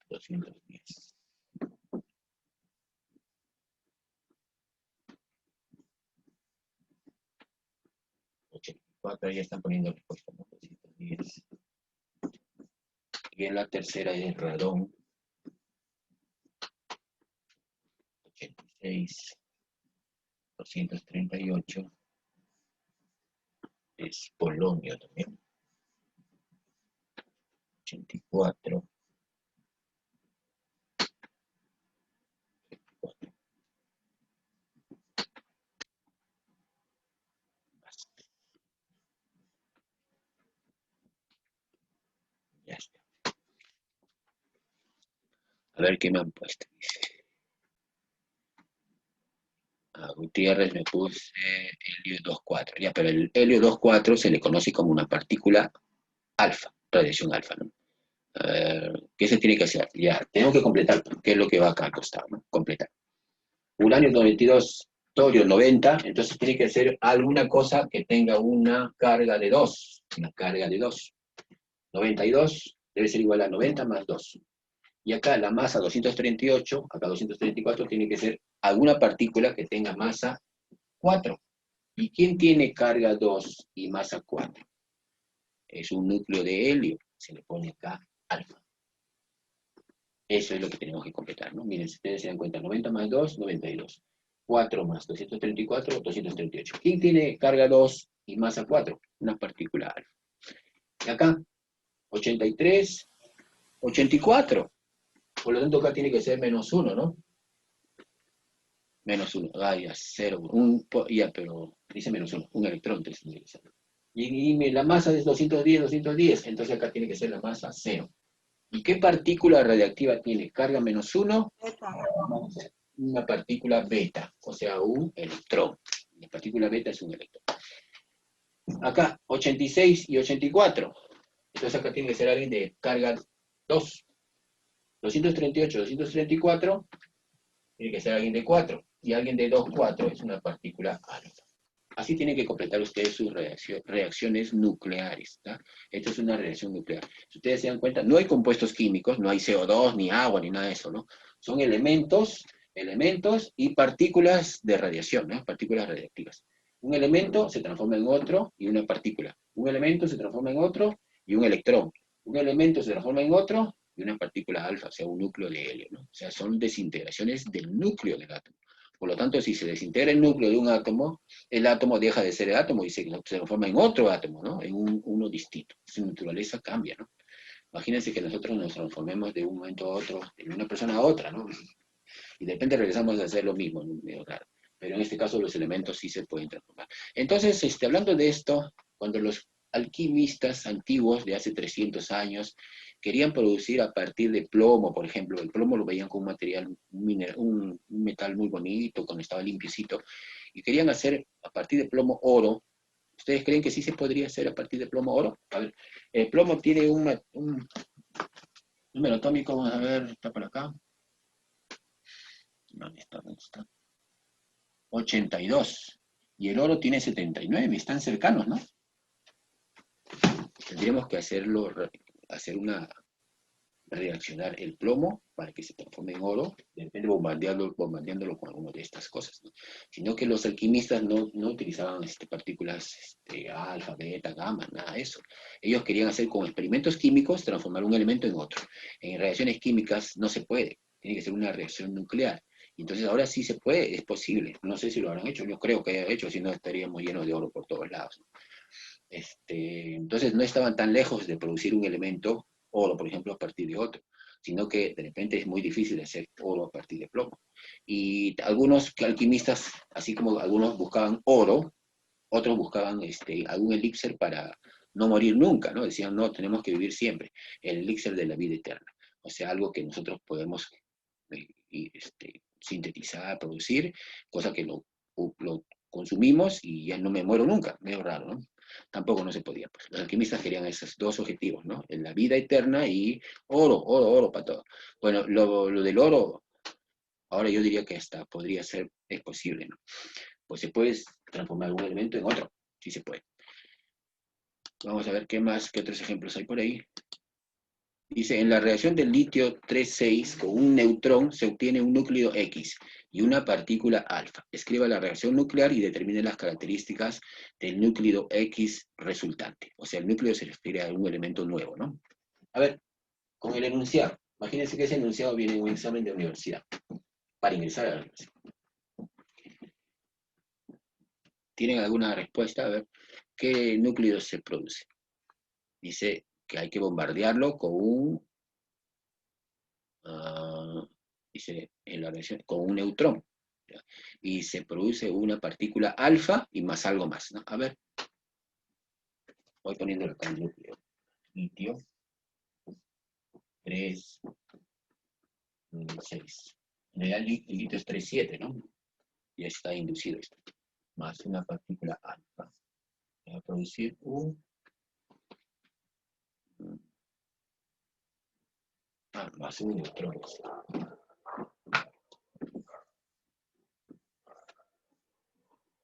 [SPEAKER 1] 210. 84, ya están poniendo respuesta, ¿no? 210. Y en la tercera es radón. 86. 238. Es polonio también. 84. Ya está. A ver qué me han puesto. A Gutiérrez me puse helio 2,4. Ya, pero el helio 2,4 se le conoce como una partícula alfa, radiación alfa, ¿no? A ver, ¿qué se tiene que hacer? Ya, tengo que completar, ¿qué es lo que va acá al costado, ¿no? Completar. Uranio 92, torio 90, entonces tiene que hacer alguna cosa que tenga una carga de 2. Una carga de 2. 92 debe ser igual a 90 más 2. Y acá la masa 238, acá 234, tiene que ser alguna partícula que tenga masa 4. ¿Y quién tiene carga 2 y masa 4? Es un núcleo de helio. Se le pone acá alfa. Eso es lo que tenemos que completar, ¿no? Miren, si ustedes se dan cuenta, 90 más 2, 92. 4 más 234, 238. ¿Quién tiene carga 2 y masa 4? Una partícula alfa. Y acá, 83, 84. Por lo tanto, acá tiene que ser menos 1, ¿no? Menos 1. Ah, ya, 0. Ya, pero dice menos 1. Un electrón. Y la masa es 210, 210. Entonces acá tiene que ser la masa 0. ¿Y qué partícula radiactiva tiene? Carga menos 1. Una partícula beta, o sea, un electrón. La partícula beta es un electrón. Acá, 86 y 84. Entonces acá tiene que ser alguien de carga 2. 238, 234, tiene que ser alguien de 4. Y alguien de 2, 4 es una partícula alfa. Así tienen que completar ustedes sus reacciones nucleares. ¿tá? Esto es una reacción nuclear. Si ustedes se dan cuenta, no hay compuestos químicos, no hay CO2, ni agua, ni nada de eso, ¿no? Son elementos y partículas de radiación, ¿no? Partículas radiactivas. Un elemento se transforma en otro y una partícula. Un elemento se transforma en otro y un electrón. Un elemento se transforma en otro y una partícula alfa, o sea, un núcleo de helio, ¿no? O sea, son desintegraciones del núcleo del átomo. Por lo tanto, si se desintegra el núcleo de un átomo, el átomo deja de ser el átomo y se transforma en otro átomo, ¿no? En uno distinto. Su naturaleza cambia, ¿no? Imagínense que nosotros nos transformemos de un momento a otro, de una persona a otra, ¿no? Y de repente regresamos a hacer lo mismo, ¿no? Medio raro. Pero en este caso los elementos sí se pueden transformar. Entonces, hablando de esto, cuando los alquimistas antiguos de hace 300 años querían producir a partir de plomo, por ejemplo, el plomo lo veían como un material, un metal muy bonito, cuando estaba limpiecito, y querían hacer a partir de plomo oro. ¿Ustedes creen que sí se podría hacer a partir de plomo oro? A ver, el plomo tiene un número atómico, vamos a ver, está por acá. ¿Dónde está? ¿Dónde está? 82. Y el oro tiene 79, están cercanos, ¿no? Tendríamos que reaccionar el plomo para que se transforme en oro, de repente bombardeándolo con alguna de estas cosas, ¿no? Sino que los alquimistas no utilizaban partículas alfa, beta, gamma, nada de eso. Ellos querían hacer con experimentos químicos, transformar un elemento en otro. En reacciones químicas no se puede, tiene que ser una reacción nuclear. Entonces ahora sí se puede, es posible. No sé si lo habrán hecho, yo creo que hayan hecho, si no estaríamos llenos de oro por todos lados, ¿no? Entonces no estaban tan lejos de producir un elemento, oro, por ejemplo, a partir de otro, sino que de repente es muy difícil hacer oro a partir de plomo. Y algunos alquimistas, así como algunos buscaban oro, otros buscaban algún elixir para no morir nunca, ¿no? Decían, no, tenemos que vivir siempre, el elixir de la vida eterna. O sea, algo que nosotros podemos sintetizar, producir, cosa que lo consumimos y ya no me muero nunca, medio raro, ¿no? Tampoco no se podía. Pues. Los alquimistas querían esos dos objetivos, ¿no? La vida eterna y oro, oro, oro para todo. Bueno, lo del oro, ahora yo diría que hasta podría ser, es posible, ¿no? Pues se puede transformar un elemento en otro, sí se puede. Vamos a ver qué otros ejemplos hay por ahí. Dice, en la reacción del litio 3,6 con un neutrón se obtiene un núcleo X y una partícula alfa. Escriba la reacción nuclear y determine las características del núcleo X resultante. O sea, el núcleo se refiere a un elemento nuevo, ¿no? A ver, con el enunciado. Imagínense que ese enunciado viene en un examen de universidad, para ingresar a la universidad. ¿Tienen alguna respuesta? A ver, ¿qué núcleo se produce? Dice que hay que bombardearlo con un... dice en la reacción, con un neutrón. ¿Ya? Y se produce una partícula alfa y más algo más, ¿no? A ver. Voy poniendo acá el núcleo. Litio 3, 6. En realidad el litio es 3,7, ¿no? Ya está inducido esto. Más una partícula alfa. Va a producir más un neutrón.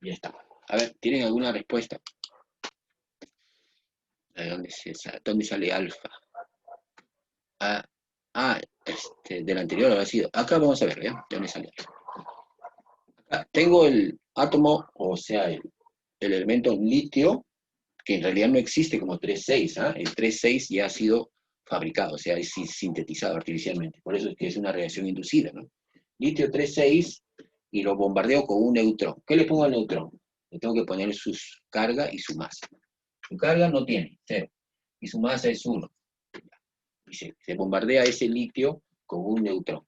[SPEAKER 1] Ya está. A ver, ¿tienen alguna respuesta? ¿Dónde sale alfa? del anterior habrá sido. Acá vamos a ver, ¿ya? Ya me sale. Acá tengo el átomo, o sea, el elemento litio, que en realidad no existe como 3,6, ¿ah? El 3,6 ya ha sido fabricado, o sea, es sintetizado artificialmente. Por eso es que es una reacción inducida, ¿no? Litio 3,6 y lo bombardeo con un neutrón. ¿Qué le pongo al neutrón? Le tengo que poner su carga y su masa. Su carga no tiene, 0. Y su masa es 1. Y se bombardea ese litio con un neutrón.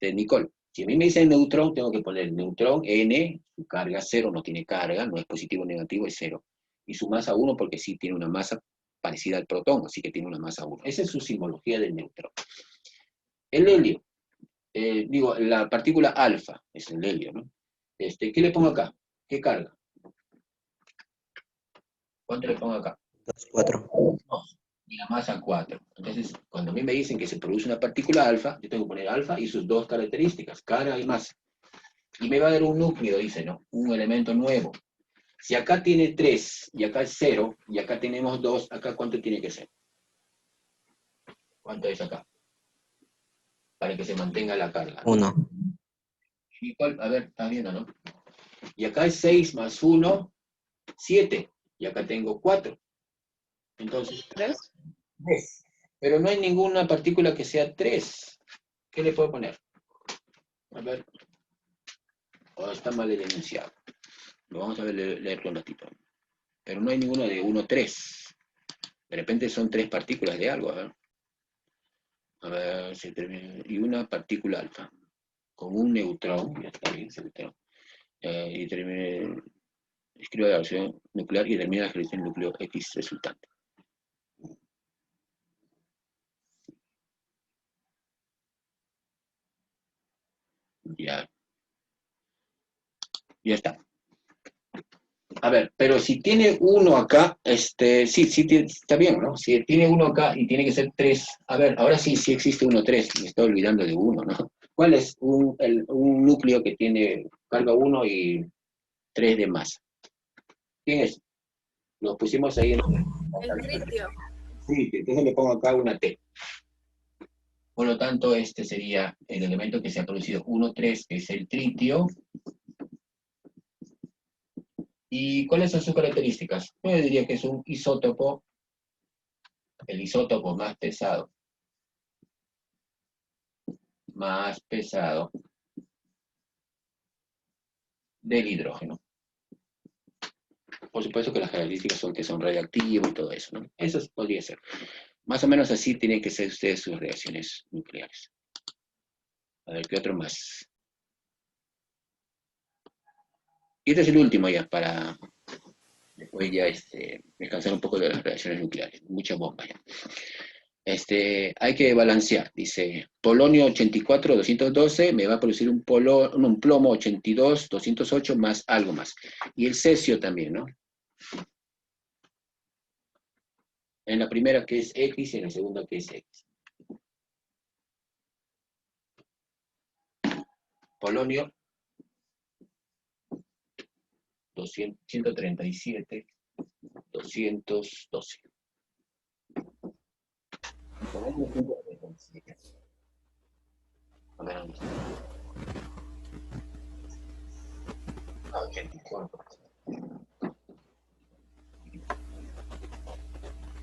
[SPEAKER 1] Nicole, si a mí me dicen neutrón, tengo que poner neutrón N, su carga 0, no tiene carga, no es positivo o negativo, es 0. Y su masa 1 porque sí tiene una masa parecida al protón, así que tiene una masa 1. Esa es su simbología del neutrón. El helio, la partícula alfa, es el helio, ¿no? ¿Qué le pongo acá? ¿Qué carga? ¿Cuánto le pongo acá?
[SPEAKER 4] 4.
[SPEAKER 1] No, y la masa 4. Entonces, cuando a mí me dicen que se produce una partícula alfa, yo tengo que poner alfa y sus dos características, carga y masa. Y me va a dar un núcleo, dice, ¿no? Un elemento nuevo. Si acá tiene 3 y acá es 0, y acá tenemos 2, acá ¿cuánto tiene que ser? ¿Cuánto es acá? Para que se mantenga la carga.
[SPEAKER 4] 1.
[SPEAKER 1] Igual, a ver, estás viendo, ¿no? Y acá es 6 más 1, 7. Y acá tengo 4. Entonces,
[SPEAKER 5] 3.
[SPEAKER 1] 3. Pero no hay ninguna partícula que sea 3. ¿Qué le puedo poner? A ver. Oh, está mal enunciado. Lo vamos a ver, leerlo un ratito. Pero no hay ninguna de 1, 3. De repente son 3 partículas de algo, a ver. A ver, si termina. Y una partícula alfa. Con un neutrón, ya está bien, ese neutrón. Y termina, escribe la reacción nuclear y termina la reacción núcleo X resultante. Ya. Ya está. A ver, pero si tiene uno acá, sí, está bien, ¿no? Si tiene uno acá y tiene que ser 3, a ver, ahora sí existe 1, 3, me estoy olvidando de uno, ¿no? ¿Cuál es un núcleo que tiene carga 1 y 3 de masa? ¿Quién es? Lo pusimos ahí en
[SPEAKER 5] El tritio.
[SPEAKER 1] Sí, entonces le pongo acá una T. Por lo tanto, este sería el elemento que se ha producido 1, 3, que es el tritio. ¿Y cuáles son sus características? Yo diría que es un isótopo, el isótopo más pesado del hidrógeno. Por supuesto que las características son que son radioactivos y todo eso, ¿no? Eso podría ser. Más o menos así tienen que ser ustedes sus reacciones nucleares. A ver, ¿qué otro más? Y este es el último ya, para después ya descansar un poco de las reacciones nucleares. Mucha bomba ya. Hay que balancear, dice, polonio 84, 212, me va a producir un plomo 82, 208 más algo más. Y el cesio también, ¿no? En la primera que es X y en la segunda que es X. Polonio 137, 212. Polonio 137. A ver, ¿dónde está? 84.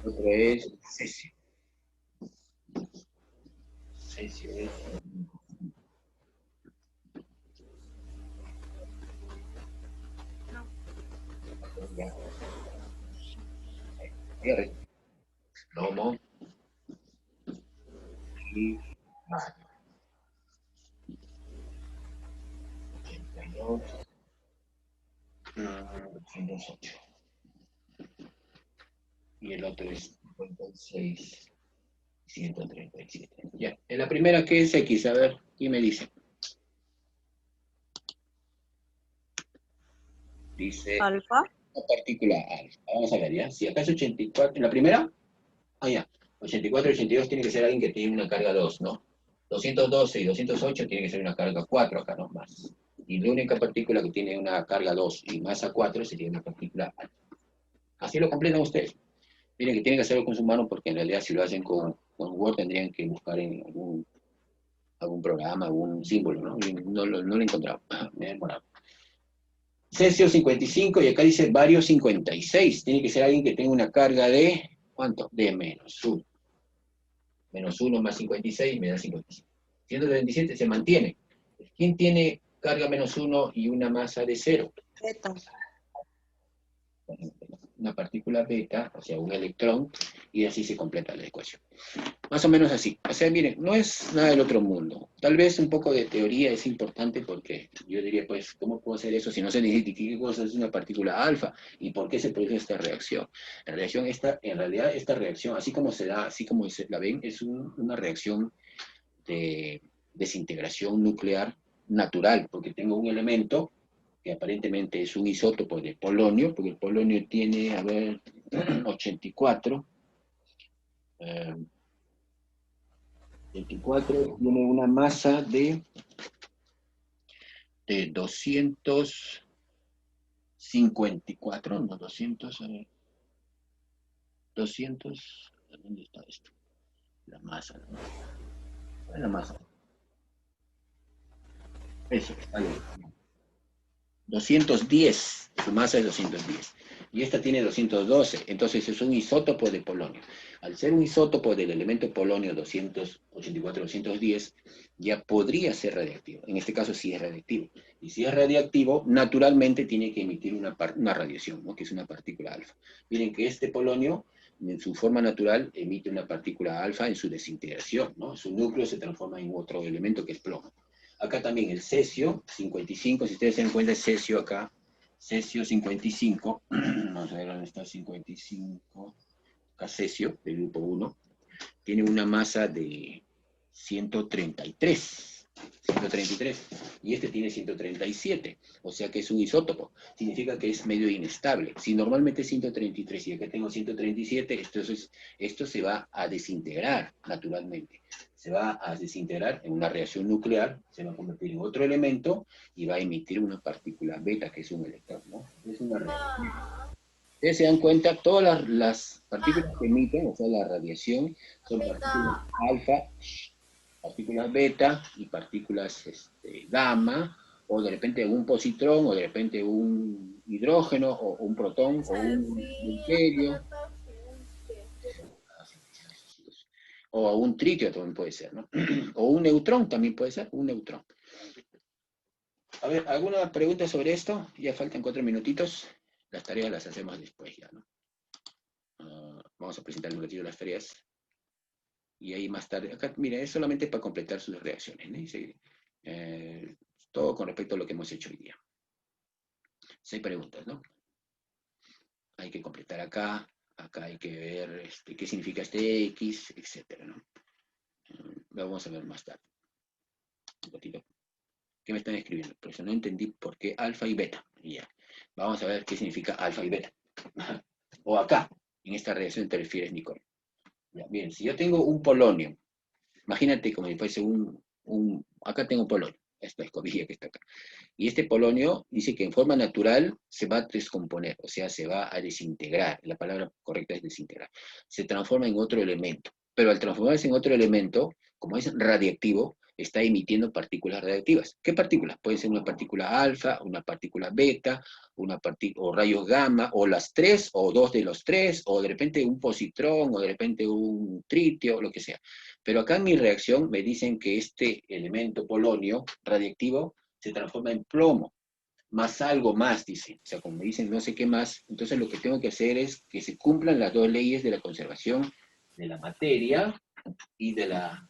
[SPEAKER 1] Otro es cesio. Cesio es... Ya. Cierre. Plomo y radio. 82, 208. Y el otro es 56, 137. Ya, en la primera que es X, a ver, ¿quién me dice? Dice
[SPEAKER 6] Alfa.
[SPEAKER 1] una partícula alfa. Vamos a ver, ¿ya? Si acá es 84, en la primera, ya, 84 y 82 tiene que ser alguien que tiene una carga 2, ¿no? 212 y 208 tiene que ser una carga 4 acá, no más. Y la única partícula que tiene una carga 2 y masa 4 sería una partícula alfa. Así lo completan ustedes. Miren que tienen que hacerlo con su mano porque en realidad si lo hacen con Word tendrían que buscar en algún algún programa, algún símbolo, ¿no? Y no lo he encontrado. Me he demorado. Cesio 55 y acá dice bario 56. Tiene que ser alguien que tenga una carga de, ¿cuánto? De menos 1. Menos 1 más 56 me da 55. 137 se mantiene. ¿Quién tiene carga menos 1 y una masa de 0?
[SPEAKER 6] Beta.
[SPEAKER 1] Una partícula beta, o sea, un electrón, y así se completa la ecuación. Más o menos así. O sea, miren, no es nada del otro mundo. Tal vez un poco de teoría es importante porque yo diría, pues, ¿cómo puedo hacer eso si no sé ni qué cosa es una partícula alfa y por qué se produce esta reacción? La reacción en realidad, esta reacción, así como se da, así como la ven, es una reacción de desintegración nuclear natural, porque tengo un elemento que aparentemente es un isótopo de polonio, porque el polonio tiene, a ver, 84, 24 tiene una masa de 254, no, 200, 200, ¿dónde está esto? La masa, ¿no? La masa. Eso, está bien. 210, su masa es 210. Y esta tiene 212, entonces es un isótopo de polonio. Al ser un isótopo del elemento polonio 284-210, ya podría ser radiactivo. En este caso sí es radiactivo. Y si es radiactivo, naturalmente tiene que emitir una radiación, ¿no? Que es una partícula alfa. Miren que este polonio, en su forma natural, emite una partícula alfa en su desintegración, ¿no? Su núcleo se transforma en otro elemento que es plomo. Acá también el cesio 55, si ustedes se dan cuenta, es cesio acá, cesio 55, vamos a ver dónde está 55, acá cesio, del grupo 1, tiene una masa de 133, 133, y este tiene 137, o sea que es un isótopo, significa que es medio inestable. Si normalmente es 133 y acá tengo 137, entonces esto se va a desintegrar naturalmente. Se va a desintegrar en una reacción nuclear, se va a convertir en otro elemento y va a emitir una partícula beta, que es un electrón, ¿no? Es una reacción. Ustedes se dan cuenta, todas las partículas que emiten, o sea, la radiación, son partículas alfa, partículas beta y partículas gamma, o de repente un positrón, o de repente un hidrógeno, o un protón, o un deuterio, o un tritio también puede ser, ¿no? O un neutrón también puede ser, un neutrón. A ver, ¿alguna pregunta sobre esto? Ya faltan 4 minutitos. Las tareas las hacemos después ya, ¿no? Vamos a presentar un ratito las tareas. Y ahí más tarde, acá, mira, es solamente para completar sus reacciones, ¿no? Dice, todo con respecto a lo que hemos hecho hoy día. 6 preguntas, ¿no? Hay que completar acá hay que ver qué significa este X, etcétera, ¿no? Lo vamos a ver más tarde. Un ratito. ¿Qué me están escribiendo? Por eso no entendí por qué alfa y beta. Ya. Vamos a ver qué significa alfa y beta. O acá, en esta reacción te refieres, Nicole. Ya, bien, si yo tengo un polonio, imagínate como si fuese acá tengo un polonio, esta escobilla que está acá. Y este polonio dice que en forma natural se va a descomponer, o sea, se va a desintegrar. La palabra correcta es desintegrar. Se transforma en otro elemento. Pero al transformarse en otro elemento, como es radiactivo, está emitiendo partículas radiactivas. ¿Qué partículas? Pueden ser una partícula alfa, una partícula beta, o rayos gamma, o las tres, o dos de los tres, o de repente un positrón, o de repente un tritio, lo que sea. Pero acá en mi reacción me dicen que este elemento polonio radiactivo se transforma en plomo, más algo más, dicen. O sea, como me dicen no sé qué más, entonces lo que tengo que hacer es que se cumplan las dos leyes de la conservación de la materia y de la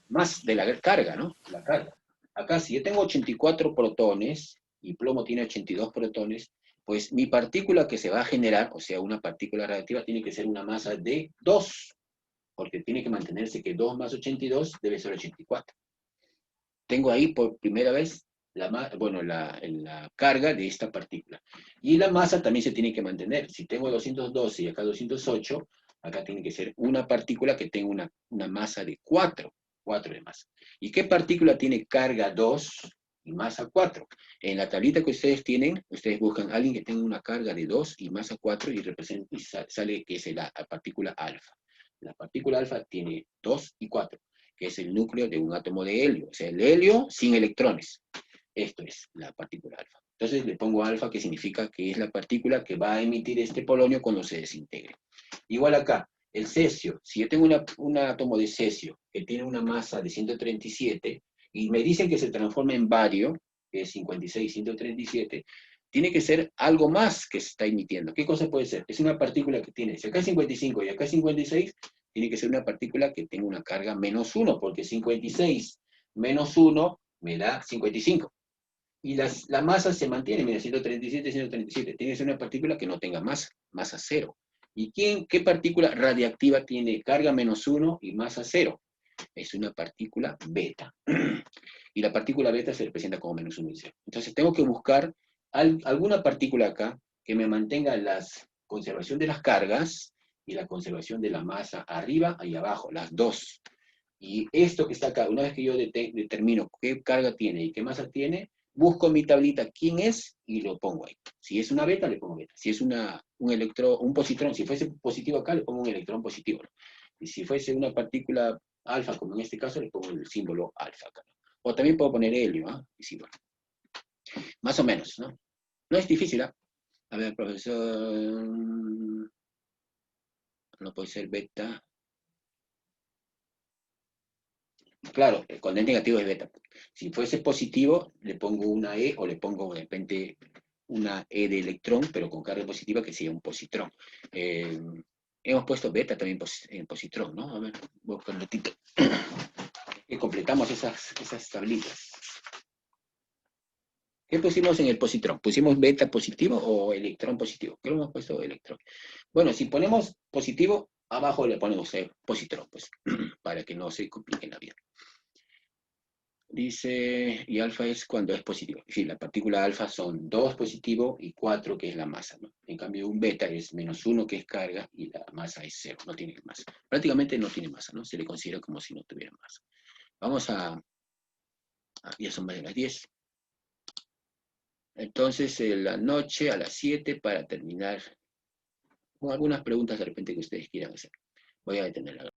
[SPEAKER 1] carga, ¿no? La carga. Acá, si yo tengo 84 protones y plomo tiene 82 protones, pues mi partícula que se va a generar, o sea, una partícula radiactiva, tiene que ser una masa de 2, porque tiene que mantenerse que 2 más 82 debe ser 84. Tengo ahí por primera vez la carga de esta partícula. Y la masa también se tiene que mantener. Si tengo 212 y acá 208, acá tiene que ser una partícula que tenga una masa de 4 de masa. ¿Y qué partícula tiene carga 2 y masa 4? En la tablita que ustedes tienen, ustedes buscan a alguien que tenga una carga de 2 y masa 4 y sale que es la partícula alfa. La partícula alfa tiene 2 y 4. que es el núcleo de un átomo de helio. O sea, el helio sin electrones. Esto es la partícula alfa. Entonces le pongo alfa, que significa que es la partícula que va a emitir este polonio cuando se desintegre. Igual acá, el cesio. Si yo tengo un átomo de cesio que tiene una masa de 137 y me dicen que se transforma en bario, que es 56, 137, tiene que ser algo más que se está emitiendo. ¿Qué cosa puede ser? Es una partícula que tiene, si acá es 55 y acá es 56, tiene que ser una partícula que tenga una carga menos 1, porque 56 menos 1 me da 55. Y la masa se mantiene, mira, 137, 137. Tiene que ser una partícula que no tenga masa 0. ¿Y qué partícula radiactiva tiene carga menos 1 y masa 0? Es una partícula beta. Y la partícula beta se representa como menos 1 y 0. Entonces tengo que buscar alguna partícula acá que me mantenga la conservación de las cargas y la conservación de la masa arriba y abajo, las dos. Y esto que está acá, una vez que yo determino qué carga tiene y qué masa tiene, busco en mi tablita quién es y lo pongo ahí. Si es una beta, le pongo beta. Si es un positrón, si fuese positivo acá, le pongo un electrón positivo, ¿no? Y si fuese una partícula alfa, como en este caso, le pongo el símbolo alfa acá, ¿no? O también puedo poner helio, ¿ah? Y sí, bueno. Más o menos, ¿no? No es difícil, ¿ah? A ver, profesor... No puede ser beta. Claro, cuando es negativo es beta. Si fuese positivo, le pongo una E o le pongo de repente una E de electrón, pero con carga positiva, que sería un positrón. Hemos puesto beta también en positrón, ¿no? A ver, voy a buscar un ratito. Y completamos esas tablitas. ¿Qué pusimos en el positrón? ¿Pusimos beta positivo o electrón positivo? ¿Qué hemos puesto electrón? Bueno, si ponemos positivo, abajo le ponemos positrón, pues, para que no se complique la vida. Dice, y alfa es cuando es positivo. Sí, la partícula alfa son 2 positivo y 4 que es la masa, ¿no? En cambio, un beta es menos 1 que es carga y la masa es 0, no tiene masa. Prácticamente no tiene masa, ¿no? Se le considera como si no tuviera masa. Vamos ya son más de las 10. Entonces, en la noche a las 7 para terminar con algunas preguntas de repente que ustedes quieran hacer. Voy a detener la grabación.